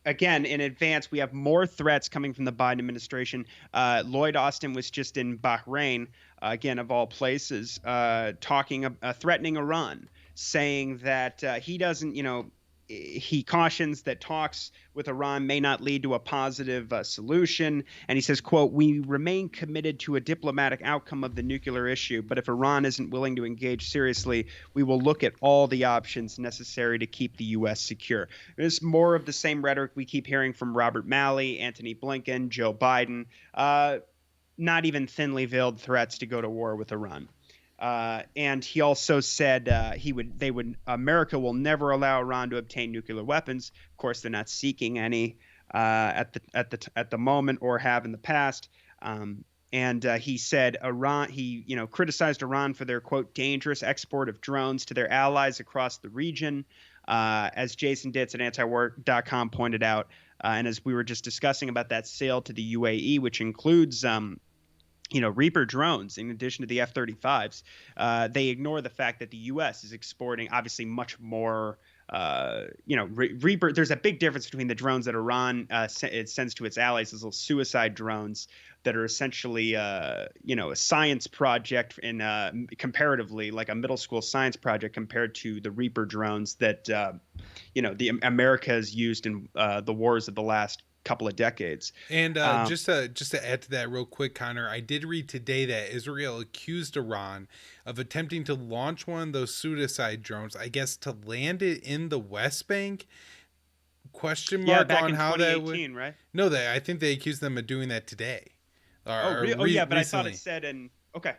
again, in advance, we have more threats coming from the Biden administration. Lloyd Austin was just in Bahrain, again, of all places, threatening Iran, saying that he doesn't, he cautions that talks with Iran may not lead to a positive solution. And he says, quote, "We remain committed to a diplomatic outcome of the nuclear issue. But if Iran isn't willing to engage seriously, we will look at all the options necessary to keep the U.S. secure." It's more of the same rhetoric we keep hearing from Robert Malley, Antony Blinken, Joe Biden, not even thinly veiled threats to go to war with Iran. And he also said America will never allow Iran to obtain nuclear weapons. Of course, they're not seeking any at the moment or have in the past. And he said he criticized Iran for their, quote, dangerous export of drones to their allies across the region. As Jason Ditz at antiwar.com pointed out, and as we were just discussing about that sale to the UAE, which includes Reaper drones, in addition to the F-35s, they ignore the fact that the U.S. is exporting obviously much more. Reaper. There's a big difference between the drones that Iran it sends to its allies, those little suicide drones that are essentially, a science project in comparatively like a middle school science project compared to the Reaper drones that the America has used in the wars of the last couple of decades. And just to add to that real quick, Connor, I did read today that Israel accused Iran of attempting to launch one of those suicide drones, I guess, to land it in the West Bank. Question mark back on in how that would. right? No, I think they accused them of doing that today. But recently. I thought it said okay.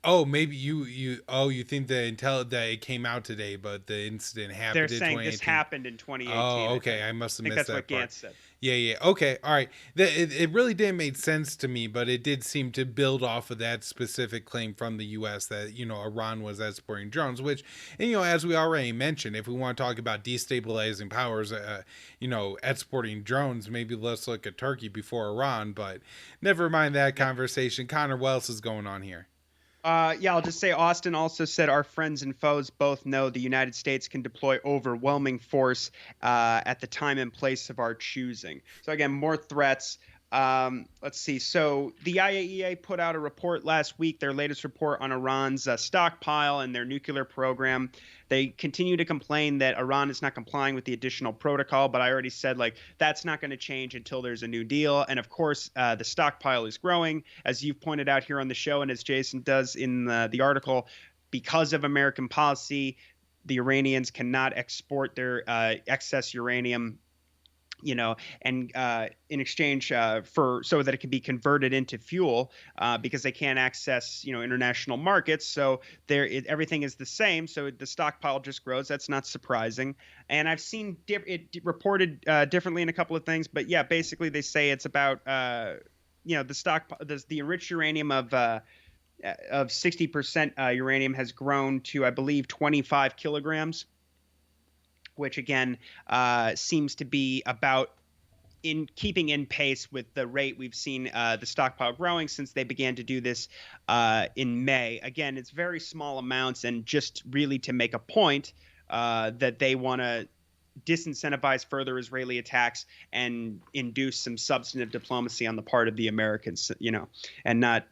Maybe you think that it came out today, but the incident happened. They're saying this happened in 2018. Oh, okay. I must have missed that part. That's what Gantz said. Yeah. Okay. All right. It really didn't make sense to me, but it did seem to build off of that specific claim from the U.S. that, Iran was exporting drones, which, and, as we already mentioned, if we want to talk about destabilizing powers, exporting drones, maybe let's look at Turkey before Iran, but never mind that conversation. Connor, what else is going on here? I'll just say Austin also said our friends and foes both know the United States can deploy overwhelming force at the time and place of our choosing. So again, more threats. Let's see. So the IAEA put out a report last week, their latest report on Iran's stockpile and their nuclear program. They continue to complain that Iran is not complying with the additional protocol, but I already said, that's not going to change until there's a new deal. And of course, the stockpile is growing, as you've pointed out here on the show, and as Jason does in the article. Because of American policy, the Iranians cannot export their excess uranium and in exchange for so that it can be converted into fuel, because they can't access international markets. So everything is the same. So the stockpile just grows. That's not surprising. And I've seen it reported differently in a couple of things, but yeah, basically they say it's about the stock the enriched uranium of 60% uranium has grown to, I believe, 25 kilograms, which again seems to be about in keeping in pace with the rate we've seen the stockpile growing since they began to do this in May. Again, it's very small amounts, and just really to make a point that they want to disincentivize further Israeli attacks and induce some substantive diplomacy on the part of the Americans, and not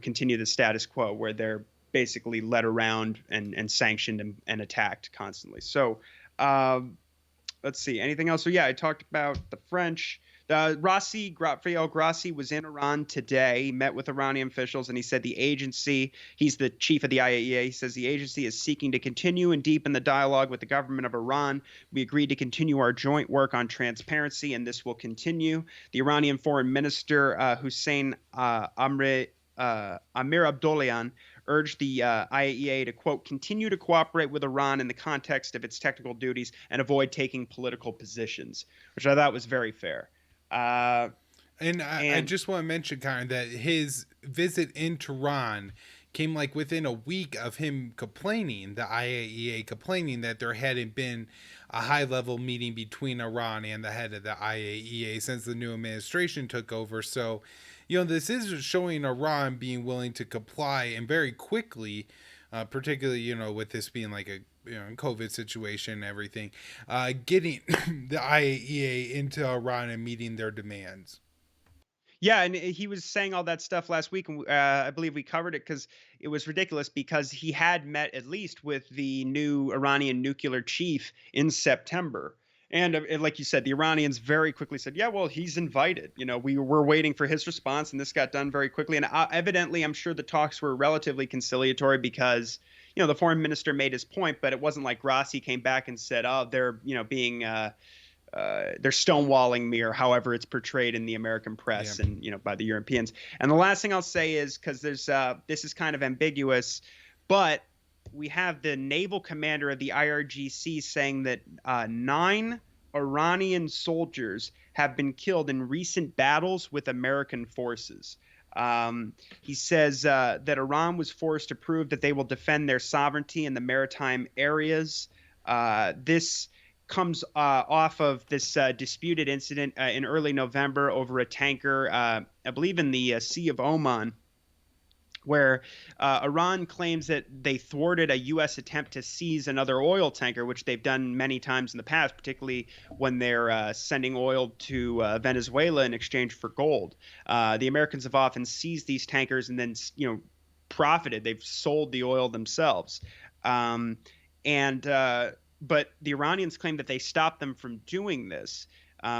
continue the status quo where they're basically led around and sanctioned and attacked constantly. So let's see. Anything else? So yeah, I talked about the French. Rafael Grossi was in Iran today. He met with Iranian officials, and he said the agency, he's the chief of the IAEA, he says the agency is seeking to continue and deepen the dialogue with the government of Iran. We agreed to continue our joint work on transparency, and this will continue. The Iranian foreign minister, Hussein Amir Abdollahian, urged the IAEA to, quote, continue to cooperate with Iran in the context of its technical duties and avoid taking political positions, which I thought was very fair. And I just want to mention, Connor, that his visit in Tehran came like within a week of him complaining, the IAEA complaining that there hadn't been a high-level meeting between Iran and the head of the IAEA since the new administration took over. So, this is showing Iran being willing to comply, and very quickly, particularly, with this being like a COVID situation and everything, getting the IAEA into Iran and meeting their demands. Yeah, and he was saying all that stuff last week, and I believe we covered it because it was ridiculous, because he had met at least with the new Iranian nuclear chief in September. And like you said, the Iranians very quickly said, yeah, well, he's invited. We were waiting for his response, and this got done very quickly. And evidently, I'm sure the talks were relatively conciliatory because, the foreign minister made his point, but it wasn't like Grossi came back and said, oh, they're, being they're stonewalling me, or however it's portrayed in the American press, Yeah. and by the Europeans. And the last thing I'll say is, because there's this is kind of ambiguous, but we have the naval commander of the IRGC saying that 9 Iranian soldiers have been killed in recent battles with American forces. He says that Iran was forced to prove that they will defend their sovereignty in the maritime areas. This comes off of this disputed incident in early November over a tanker, I believe in the Sea of Oman, where Iran claims that they thwarted a U.S. attempt to seize another oil tanker, which they've done many times in the past, particularly when they're sending oil to Venezuela in exchange for gold. The Americans have often seized these tankers and then, profited. They've sold the oil themselves. But the Iranians claim that they stopped them from doing this,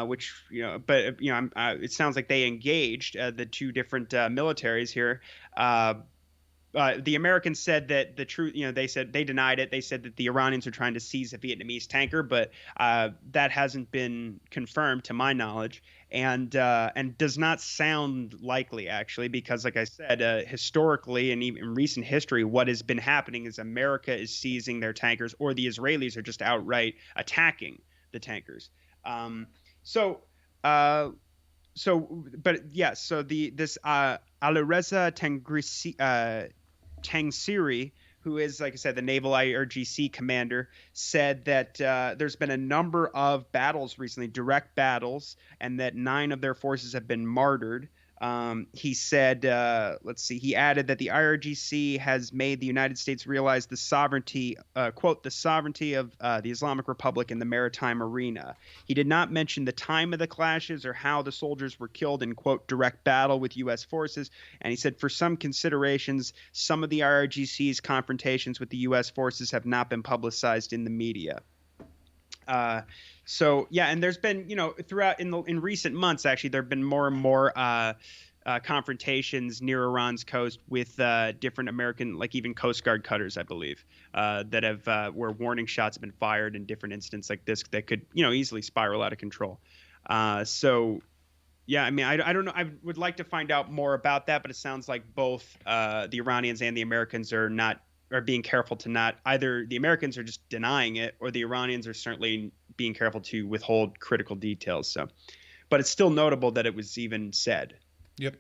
which, it sounds like they engaged the two different militaries here. The Americans said that the truth, they said they denied it. They said that the Iranians are trying to seize a Vietnamese tanker, but that hasn't been confirmed to my knowledge, and does not sound likely, actually, because, like I said, historically and even in recent history, what has been happening is America is seizing their tankers, or the Israelis are just outright attacking the tankers. But yes, so this Alireza Tangsiri, who is, like I said, the naval IRGC commander, said that there's been a number of battles recently, direct battles, and that 9 of their forces have been martyred. He said, he added that the IRGC has made the United States realize the sovereignty, quote, the sovereignty of the Islamic Republic in the maritime arena. He did not mention the time of the clashes or how the soldiers were killed in, quote, direct battle with U.S. forces. And he said, for some considerations, some of the IRGC's confrontations with the U.S. forces have not been publicized in the media. So yeah, and there's been, throughout in recent months, actually, there have been more and more confrontations near Iran's coast with different American, like even Coast Guard cutters, I believe, that have where warning shots have been fired in different incidents like this that could, easily spiral out of control. So yeah, I mean, I don't know. I would like to find out more about that, but it sounds like both the Iranians and the Americans are being careful to not, either the Americans are just denying it, or the Iranians are certainly being careful to withhold critical details. So, but it's still notable that it was even said. Yep.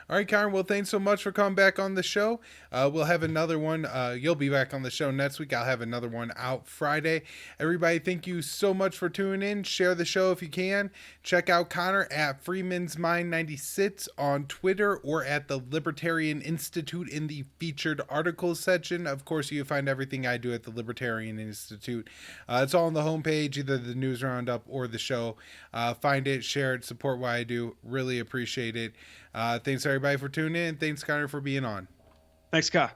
All right, Connor. Well, thanks so much for coming back on the show. We'll have another one. You'll be back on the show next week. I'll have another one out Friday. Everybody, thank you so much for tuning in. Share the show if you can. Check out Connor at Freeman's Mind 96 on Twitter or at the Libertarian Institute in the featured articles section. Of course, you can find everything I do at the Libertarian Institute. It's all on the homepage, either the news roundup or the show. Find it, share it, support what I do. Really appreciate it. Thanks everybody for tuning in. Thanks, Connor, for being on. Thanks, Ka.